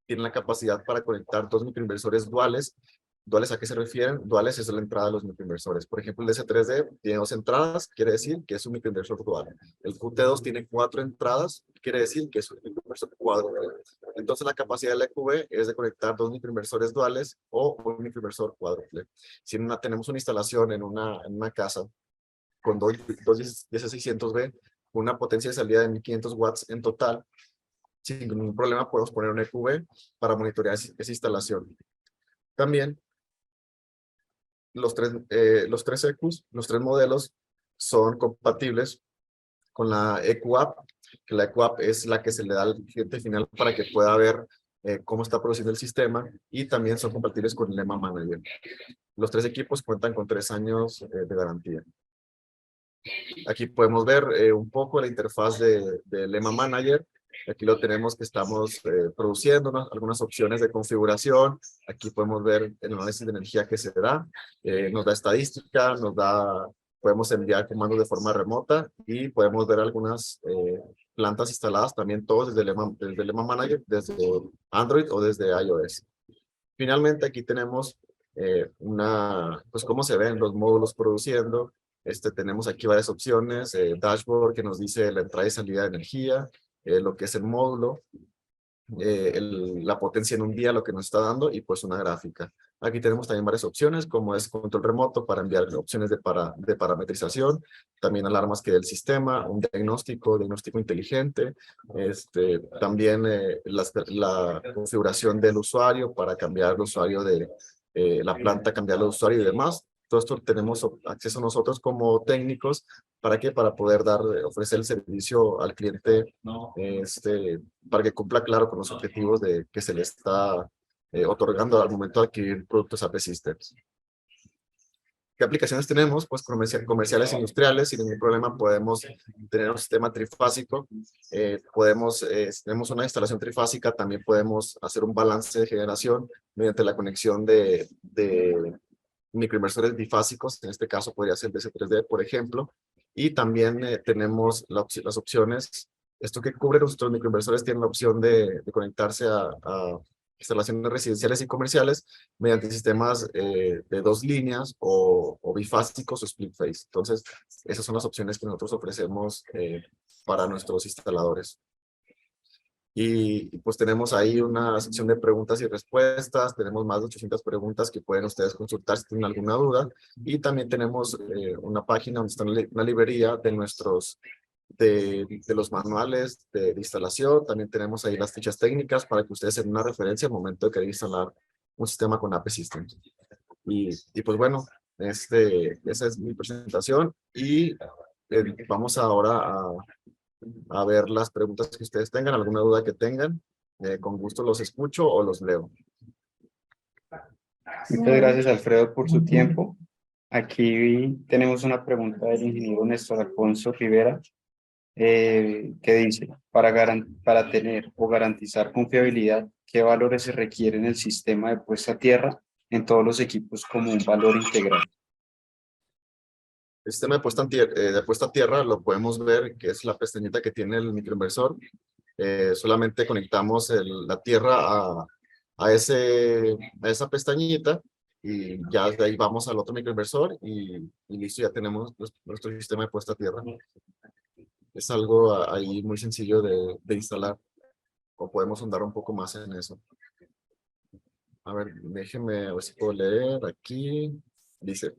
Speaker 1: tiene la capacidad para conectar dos microinversores duales. ¿Duales a qué se refieren? Duales es la entrada de los microinversores. Por ejemplo, el DC3D tiene dos entradas, quiere decir que es un microinversor dual. El QT2 tiene 4 entradas, quiere decir que es un microinversor cuádruple. Entonces la capacidad del EQB es de conectar dos microinversores duales o un microinversor cuádruple. Si tenemos una instalación en una casa con dos 10600B, con una potencia de salida de 1500 watts en total, sin ningún problema podemos poner un EQB para monitorear esa instalación. También los tres EQs, los tres modelos son compatibles con la EQApp, que la EQApp es la que se le da al cliente final para que pueda ver cómo está produciendo el sistema, y también son compatibles con el LEMA Manager. Los tres equipos cuentan con 3 años de garantía. Aquí podemos ver un poco la interfaz de LEMA Manager. Aquí lo tenemos que estamos produciendo algunas opciones de configuración. Aquí podemos ver el análisis de energía que se da. Nos da estadística, podemos enviar comandos de forma remota y podemos ver algunas plantas instaladas también, todos desde LEMA Manager, desde Android o desde iOS. Finalmente aquí tenemos pues cómo se ven los módulos produciendo. Tenemos aquí varias opciones, dashboard que nos dice la entrada y salida de energía, lo que es el módulo, la potencia en un día, lo que nos está dando, y pues una gráfica. Aquí tenemos también varias opciones, como es control remoto para enviar opciones de parametrización, también alarmas que del sistema, un diagnóstico inteligente, también la configuración del usuario para cambiar el usuario de la planta, cambiar el usuario y demás. Todo esto tenemos acceso nosotros como técnicos. ¿Para qué? Para poder ofrecer el servicio al cliente, para que cumpla claro con los objetivos que se le está otorgando al momento de adquirir productos AP Systems. ¿Qué aplicaciones tenemos? Pues comerciales industriales, sin ningún problema podemos tener un sistema trifásico. Tenemos una instalación trifásica, también podemos hacer un balance de generación mediante la conexión de microinversores bifásicos. En este caso podría ser DC3D, por ejemplo. Y también tenemos las opciones. Esto que cubre nuestros microinversores tiene la opción de conectarse a instalaciones residenciales y comerciales mediante sistemas de 2 líneas o bifásicos o split phase. Entonces, esas son las opciones que nosotros ofrecemos para nuestros instaladores. Y pues tenemos ahí una sección de preguntas y respuestas. Tenemos más de 800 preguntas que pueden ustedes consultar si tienen alguna duda. Y también tenemos una página donde está una librería de los manuales de instalación. También tenemos ahí las fichas técnicas para que ustedes den una referencia al momento de querer instalar un sistema con AP Systems. Y pues bueno, esa es mi presentación, y vamos ahora a ver las preguntas que ustedes tengan, alguna duda que tengan. Con gusto los escucho o los leo.
Speaker 2: Muchas gracias, Alfredo, por su tiempo. Aquí tenemos una pregunta del ingeniero Néstor Alfonso Rivera, que dice, para tener o garantizar confiabilidad, ¿qué valores se requieren en el sistema de puesta a tierra en todos los equipos como un valor integral?
Speaker 1: El sistema de puesta a tierra lo podemos ver, que es la pestañita que tiene el microinversor. Solamente conectamos la tierra a esa pestañita, y ya de ahí vamos al otro microinversor y listo, ya tenemos nuestro sistema de puesta a tierra. Es algo ahí muy sencillo de instalar, o podemos ahondar un poco más en eso. A ver, déjenme a ver si puedo leer aquí. Dice: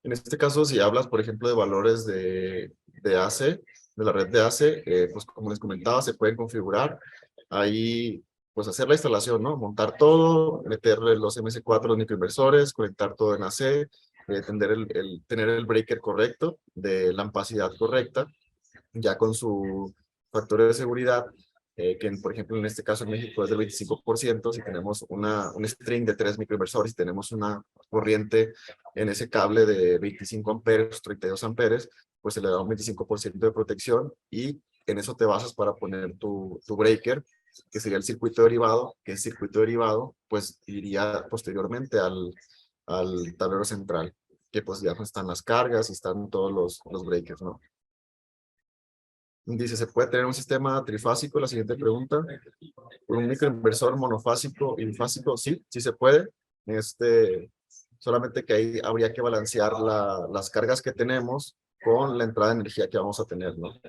Speaker 1: en este caso, si hablas, por ejemplo, de valores de AC, de la red de AC, pues como les comentaba, se pueden configurar. Ahí, pues hacer la instalación, ¿no? Montar todo, meterle los MS4, los microinversores, conectar todo en AC, tener el breaker correcto, de la ampacidad correcta, ya con su factor de seguridad, que por ejemplo en este caso en México es del 25%. Si tenemos un string de 3 microinversores y tenemos una corriente en ese cable de 25 amperes, 32 amperes, pues se le da un 25% de protección, y en eso te basas para poner tu breaker, que sería el circuito derivado, que el circuito derivado pues iría posteriormente al tablero central, que pues ya están las cargas y están todos los breakers, ¿no? Dice, ¿se puede tener un sistema trifásico? La siguiente pregunta. ¿Un microinversor monofásico y bifásico? Sí, sí se puede. Solamente que ahí habría que balancear las cargas que tenemos con la entrada de energía que vamos a tener, ¿no?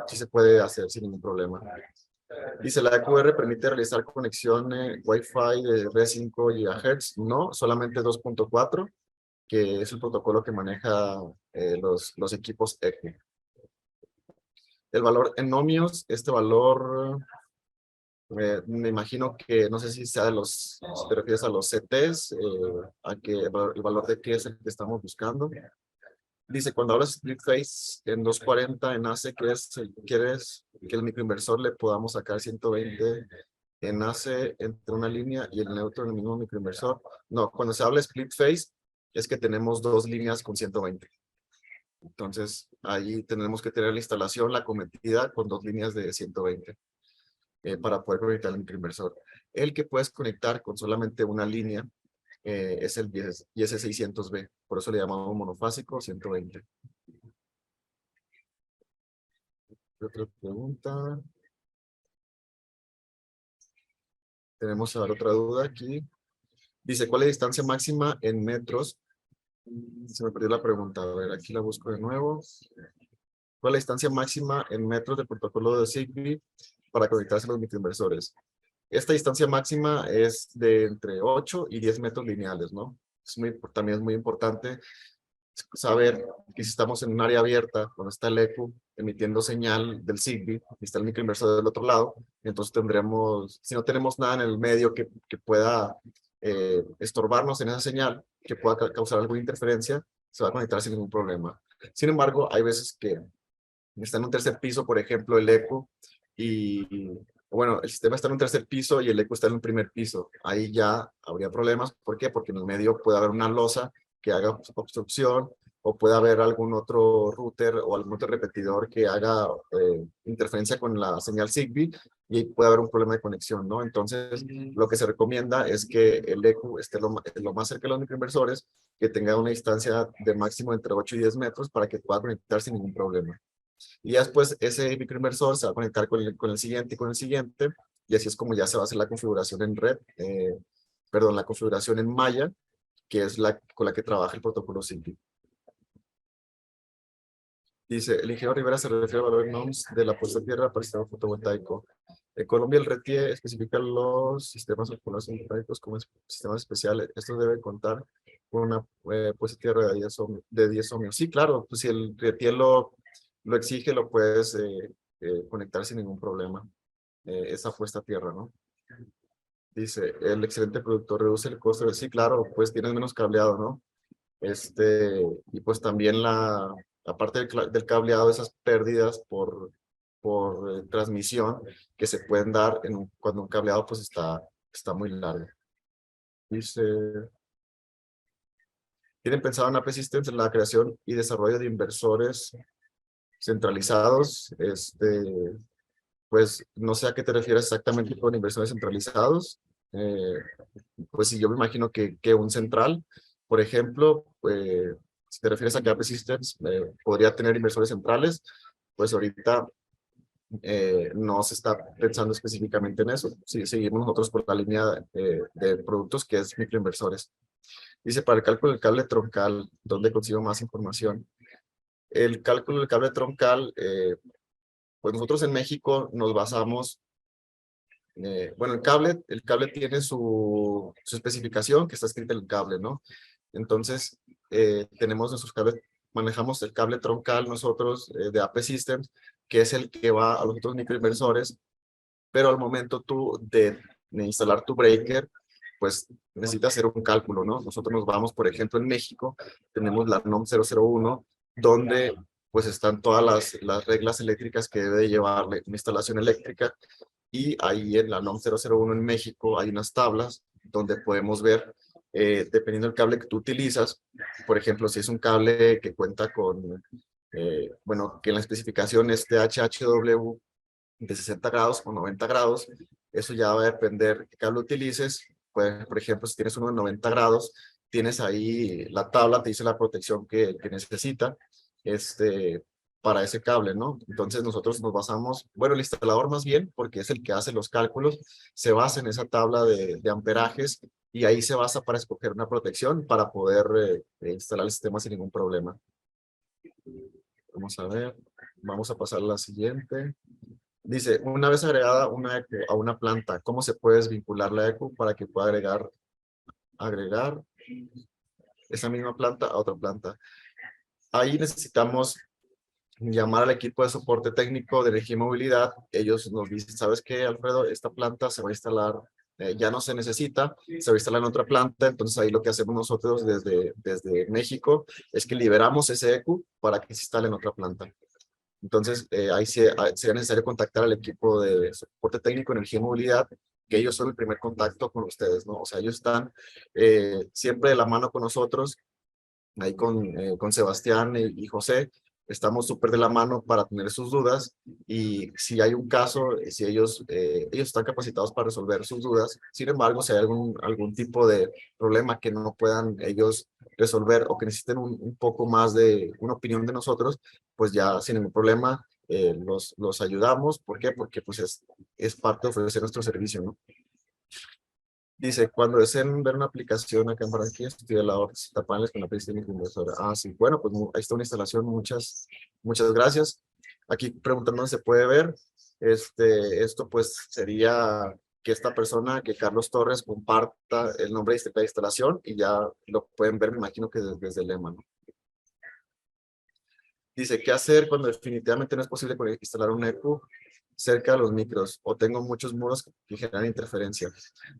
Speaker 1: Sí se puede hacer sin ningún problema. Dice, ¿la EQR permite realizar conexión Wi-Fi de red 5 GHz? No, solamente 2.4, que es el protocolo que maneja los equipos EQ. El valor en ohmios, este valor, me imagino que, no sé si sea de los, si te refieres a los CTs, a que el valor de qué es el que estamos buscando. Dice, cuando hablas split phase en 240 en AC, ¿quieres que el microinversor le podamos sacar 120 en AC entre una línea y el neutro en el mismo microinversor? No, cuando se habla split phase, es que tenemos dos líneas con 120. Entonces, ahí tenemos que tener la instalación, la cometida con dos líneas de 120 para poder conectar el microinversor. El que puedes conectar con solamente una línea es el IS600B, por eso le llamamos monofásico 120. Otra pregunta. Tenemos a ver otra duda aquí. Dice, ¿cuál es la distancia máxima en metros? Se me perdió la pregunta. A ver, aquí la busco de nuevo. ¿Cuál es la distancia máxima en metros del protocolo de Zigbee para conectarse a los microinversores? Esta distancia máxima es de entre 8 y 10 metros lineales, ¿no? También es muy importante saber que si estamos en un área abierta, donde está el EQ emitiendo señal del Zigbee, y está el microinversor del otro lado, entonces tendremos, si no tenemos nada en el medio que pueda estorbarnos en esa señal, que pueda causar alguna interferencia, se va a conectar sin ningún problema. Sin embargo, hay veces que está en un tercer piso, por ejemplo, el EQ, y bueno, el sistema está en un tercer piso y el EQ está en un primer piso. Ahí ya habría problemas. ¿Por qué? Porque en el medio puede haber una losa que haga obstrucción, o puede haber algún otro router o algún otro repetidor que haga interferencia con la señal Zigbee, y puede haber un problema de conexión, ¿no? Entonces, lo que se recomienda es que el EQ esté lo más cerca de los microinversores, que tenga una distancia de máximo entre 8 y 10 metros para que pueda conectar sin ningún problema. Y ya después ese microinversor se va a conectar con el siguiente y con el siguiente, y así es como ya se va a hacer la configuración en red, perdón, la configuración en malla, que es con la que trabaja el protocolo Zigbee. Dice, el ingeniero Rivera se refiere al valor NOMS de la puesta a tierra para el sistema fotovoltaico. En Colombia, el RETIE especifica los sistemas fotovoltaicos como sistemas especiales. Esto debe contar con una puesta a tierra de 10 ohmios. Sí, claro, pues si el RETIE lo exige, lo puedes conectar sin ningún problema. Esa puesta a tierra, ¿no? Dice, el excelente productor reduce el costo. Sí, claro, pues tienes menos cableado, ¿no? Y pues también aparte del cableado, esas pérdidas por transmisión que se pueden dar cuando un cableado pues está muy largo. Dice, ¿tienen pensado en AP Systems en la creación y desarrollo de inversores centralizados? Pues no sé a qué te refieres exactamente con inversores centralizados. Pues sí, yo me imagino que un central, por ejemplo, si te refieres a que AP Systems podría tener inversores centrales, pues ahorita no se está pensando específicamente en eso. Sí, seguimos nosotros por la línea de productos que es microinversores. Dice, para el cálculo del cable troncal, ¿dónde consigo más información? El cálculo del cable troncal, pues nosotros en México nos basamos, bueno, el cable tiene su especificación que está escrita en el cable, ¿no? Entonces, tenemos nuestros cables, manejamos el cable troncal nosotros de AP Systems, que es el que va a los otros microinversores, pero al momento tú de instalar tu breaker, pues necesitas hacer un cálculo, ¿no? Nosotros nos vamos, por ejemplo, en México, tenemos la NOM 001, donde pues están todas las reglas eléctricas que debe llevar una instalación eléctrica, y ahí en la NOM 001 en México hay unas tablas donde podemos ver, dependiendo del cable que tú utilizas, por ejemplo, si es un cable que cuenta con, bueno, que en la especificación es HHW de 60 grados o 90 grados, eso ya va a depender de qué cable utilices. Pues, por ejemplo, si tienes uno de 90 grados, tienes ahí la tabla, te dice la protección que necesita para ese cable, ¿no? Entonces nosotros nos basamos, bueno, el instalador más bien, porque es el que hace los cálculos, se basa en esa tabla de amperajes, y ahí se basa para escoger una protección para poder instalar el sistema sin ningún problema. Vamos a ver. Vamos a pasar a la siguiente. Dice, una vez agregada una ECU a una planta, ¿cómo se puede desvincular la ECU para que pueda agregar esa misma planta a otra planta? Ahí necesitamos llamar al equipo de soporte técnico de energía y movilidad. Ellos nos dicen, ¿sabes qué, Alfredo? Esta planta se va a instalar, ya no se necesita, se va a instalar en otra planta. Entonces ahí lo que hacemos nosotros desde México es que liberamos ese ECU para que se instale en otra planta. Entonces, ahí sería necesario contactar al equipo de soporte técnico, energía y movilidad, que ellos son el primer contacto con ustedes, ¿no? O sea, ellos están siempre de la mano con nosotros, ahí con Sebastián y José, estamos súper de la mano para tener sus dudas y si hay un caso, si ellos están capacitados para resolver sus dudas. Sin embargo, si hay algún tipo de problema que no puedan ellos resolver o que necesiten un poco más de una opinión de nosotros, pues ya sin ningún problema los ayudamos. ¿Por qué? Porque pues es parte de ofrecer nuestro servicio, ¿no? Dice, cuando deseen ver una aplicación acá en Barranquilla, estoy al lado de paneles con la PlayStation inversora. Ah, sí. Bueno, pues ahí está una instalación. Muchas gracias. Aquí preguntando dónde se puede ver. Esto pues sería que esta persona, que Carlos Torres, comparta el nombre de la instalación y ya lo pueden ver, me imagino que desde el lema, ¿no? Dice, ¿qué hacer cuando definitivamente no es posible instalar un EQ cerca de los micros o tengo muchos muros que generan interferencia?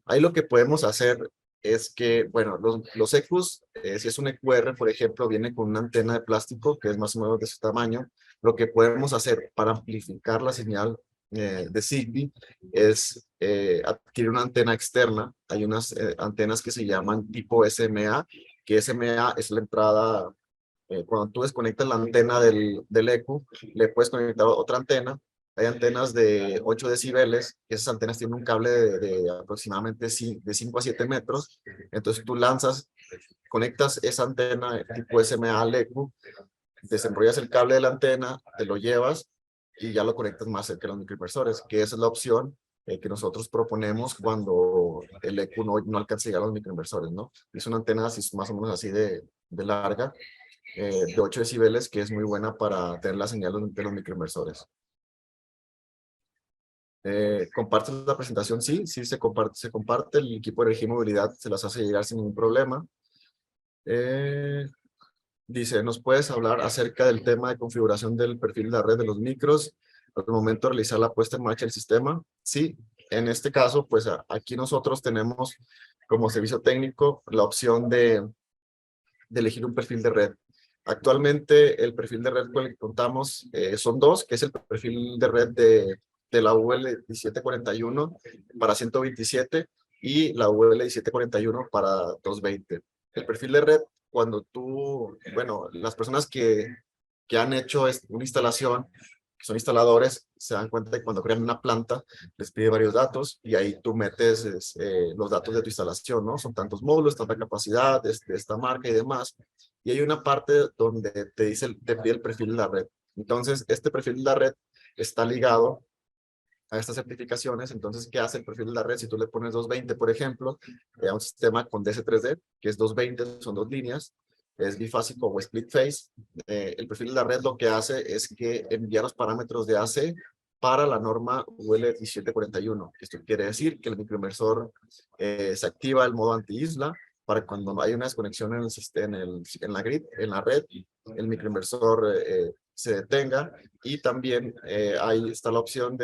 Speaker 1: Ahí lo que podemos hacer es que, bueno, los EQs, si es un EQR, por ejemplo, viene con una antena de plástico que es más o menos de su tamaño. Lo que podemos hacer para amplificar la señal de Zigbee es adquirir una antena externa. Hay unas antenas que se llaman tipo SMA, que SMA es la entrada. Cuando tú desconectas la antena del EQ, le puedes conectar otra antena. Hay antenas de 8 decibeles, y esas antenas tienen un cable de aproximadamente de 5 a 7 metros. Entonces tú conectas esa antena tipo SMA al EQ, desenrollas el cable de la antena, te lo llevas y ya lo conectas más cerca de los microinversores, que esa es la opción que nosotros proponemos cuando el EQ no alcanza a llegar a los microinversores, ¿no? Es una antena así, más o menos así de larga, de 8 decibeles, que es muy buena para tener la señal de los microinversores. ¿Compartes la presentación? Sí, se comparte. El equipo de energía y movilidad se las hace llegar sin ningún problema. Dice, ¿nos puedes hablar acerca del tema de configuración del perfil de la red de los micros al momento de realizar la puesta en marcha del sistema? Sí, en este caso, pues aquí nosotros tenemos como servicio técnico la opción de elegir un perfil de red. Actualmente el perfil de red con el que contamos son dos, que es el perfil de red de la UL 1741 para 127 y la UL 1741 para 220. El perfil de red, bueno, las personas que han hecho una instalación, que son instaladores, se dan cuenta de que cuando crean una planta, les pide varios datos y ahí tú metes los datos de tu instalación, ¿no? Son tantos módulos, tanta capacidad, de esta marca y demás. Y hay una parte donde te pide el perfil de la red. Entonces, este perfil de la red está ligado a estas certificaciones. Entonces, ¿qué hace el perfil de la red? Si tú le pones 220, por ejemplo, a un sistema con DC3D, que es 220, son dos líneas, es bifásico o split phase, el perfil de la red lo que hace es que envía los parámetros de AC para la norma UL 1741. Esto quiere decir que el microinversor se activa el modo anti-isla para cuando hay una desconexión en la grid, en la red, el microinversor se detenga. Y también ahí está la opción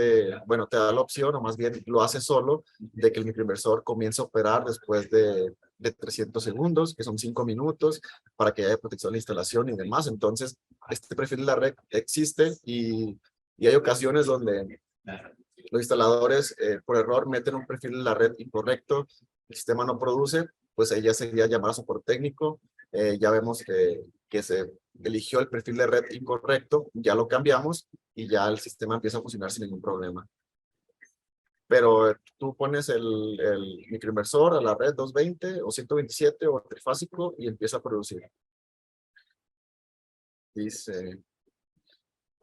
Speaker 1: bueno, te da la opción, o más bien lo hace solo, de que el microinversor comience a operar después de 300 segundos, que son 5 minutos, para que haya protección de la instalación y demás. Entonces, este perfil de la red existe y hay ocasiones donde los instaladores por error meten un perfil de la red incorrecto, el sistema no produce, pues ahí ya sería llamar a soporte técnico. Ya vemos que se eligió el perfil de red incorrecto, ya lo cambiamos y ya el sistema empieza a funcionar sin ningún problema. Pero tú pones el microinversor a la red 220 o 127 o trifásico y empieza a producir. Dice,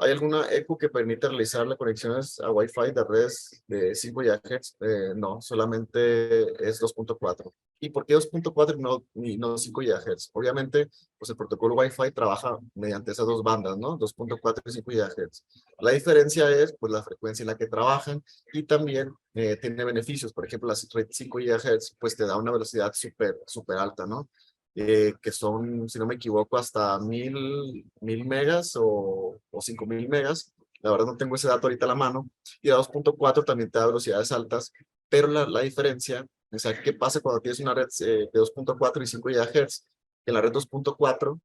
Speaker 1: ¿Hay alguna ECU que permite realizar las conexiones a Wi-Fi de redes de 5 GHz? No, solamente es 2.4. ¿Y por qué 2.4 y no 5 GHz? Obviamente, pues el protocolo Wi-Fi trabaja mediante esas dos bandas, ¿no? 2.4 y 5 GHz. La diferencia es, pues, la frecuencia en la que trabajan y también tiene beneficios. Por ejemplo, la red 5 GHz, pues, te da una velocidad súper alta, ¿no? Que son, si no me equivoco, hasta 1000 megas o 5000 megas. La verdad no tengo ese dato ahorita a la mano. Y la 2.4 también te da velocidades altas, pero la diferencia, o sea, ¿qué pasa cuando tienes una red de 2.4 y 5 GHz? En la red 2.4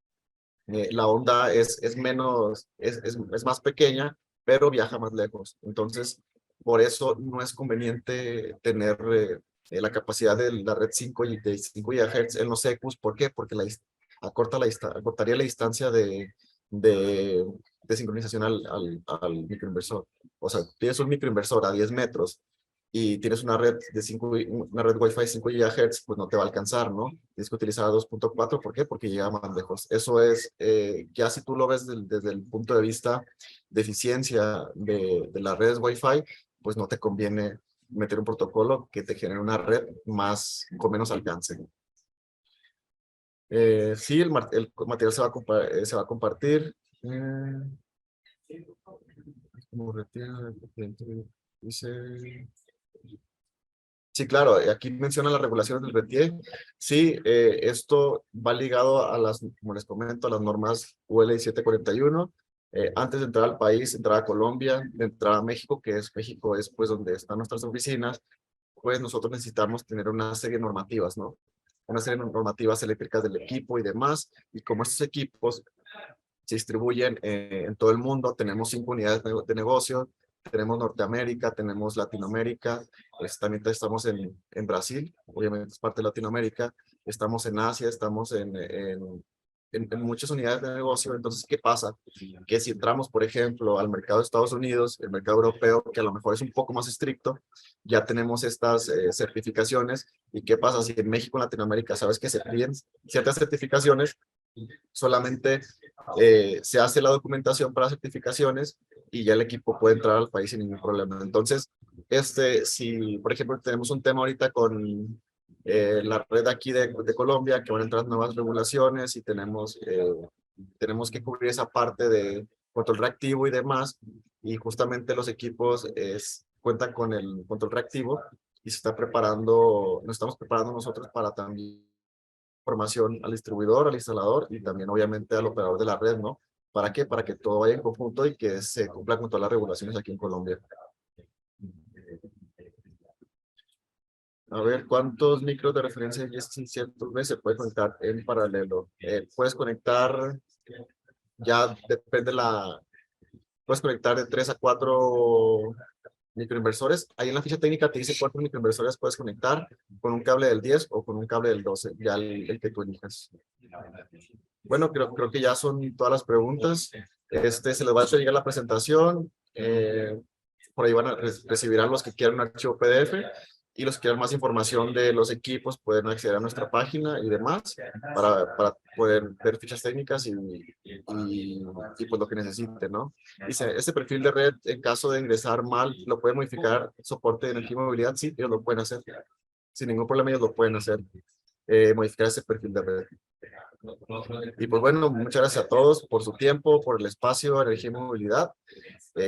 Speaker 1: la onda es menos, es más pequeña, pero viaja más lejos. Entonces, por eso no es conveniente tener la capacidad de la red 5 y de 5 GHz en los ECUs. ¿Por qué? Porque acortaría la distancia de, de sincronización al microinversor. O sea, tienes un microinversor a 10 metros y tienes una red Wi-Fi 5 GHz, pues no te va a alcanzar, ¿no? Tienes que utilizar 2.4, ¿por qué? Porque llega más lejos. Eso es, ya si tú lo ves desde el punto de vista de eficiencia de las redes Wi-Fi, pues no te conviene meter un protocolo que te genere una red con menos alcance. Sí, el material se va a compartir. Como dice... Sí, claro, aquí menciona las regulaciones del RETIE. Sí, esto va ligado a como les comento, a las normas UL 741. Antes de entrar al país, entrar a Colombia, de entrar a México, México es pues donde están nuestras oficinas, pues nosotros necesitamos tener una serie de normativas, ¿no? Una serie de normativas eléctricas del equipo y demás. Y como estos equipos se distribuyen en todo el mundo. Tenemos 5 unidades de negocio, tenemos Norteamérica, tenemos Latinoamérica, pues también estamos en Brasil, obviamente es parte de Latinoamérica, estamos en Asia, estamos en muchas unidades de negocio. Entonces, ¿qué pasa? Que si entramos, por ejemplo, al mercado de Estados Unidos, el mercado europeo, que a lo mejor es un poco más estricto, ya tenemos estas certificaciones. ¿Y qué pasa si en México, en Latinoamérica, sabes que se piden ciertas certificaciones? Solamente se hace la documentación para certificaciones y ya el equipo puede entrar al país sin ningún problema. Entonces, si por ejemplo tenemos un tema ahorita con la red aquí de Colombia, que van a entrar nuevas regulaciones y tenemos que cubrir esa parte de control reactivo y demás, y justamente los equipos cuentan con el control reactivo y nos estamos preparando nosotros para también información al distribuidor, al instalador y también obviamente al operador de la red, ¿no? ¿Para qué? Para que todo vaya en conjunto y que se cumpla con todas las regulaciones aquí en Colombia. A ver, ¿cuántos micros de referencia y ciertos se puede conectar en paralelo? Puedes conectar, ya depende puedes conectar de 3 a 4 microinversores. Ahí en la ficha técnica te dice cuántos microinversores puedes conectar con un cable del 10 o con un cable del 12, ya el que tú elijas. Bueno, creo que ya son todas las preguntas. Se les va a llegar la presentación. Por ahí recibirán los que quieran un archivo PDF y los que quieran más información de los equipos pueden acceder a nuestra página y demás para poder ver fichas técnicas y pues lo que necesiten, ¿no? Dice, este perfil de red, en caso de ingresar mal, ¿lo puede modificar soporte de energía y movilidad? Sí, ellos lo pueden hacer. Sin ningún problema ellos lo pueden hacer. Modificar ese perfil de red. Y pues bueno, muchas gracias a todos por su tiempo, por el espacio, energía y movilidad.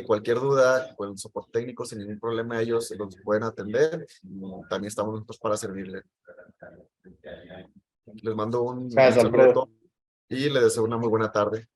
Speaker 1: Cualquier duda con el soporte técnico, sin ningún problema, ellos los pueden atender. También estamos nosotros para servirle. Les mando un
Speaker 2: Gracias,
Speaker 1: saludo a
Speaker 2: Alfredo.
Speaker 1: todos y les deseo una muy buena tarde.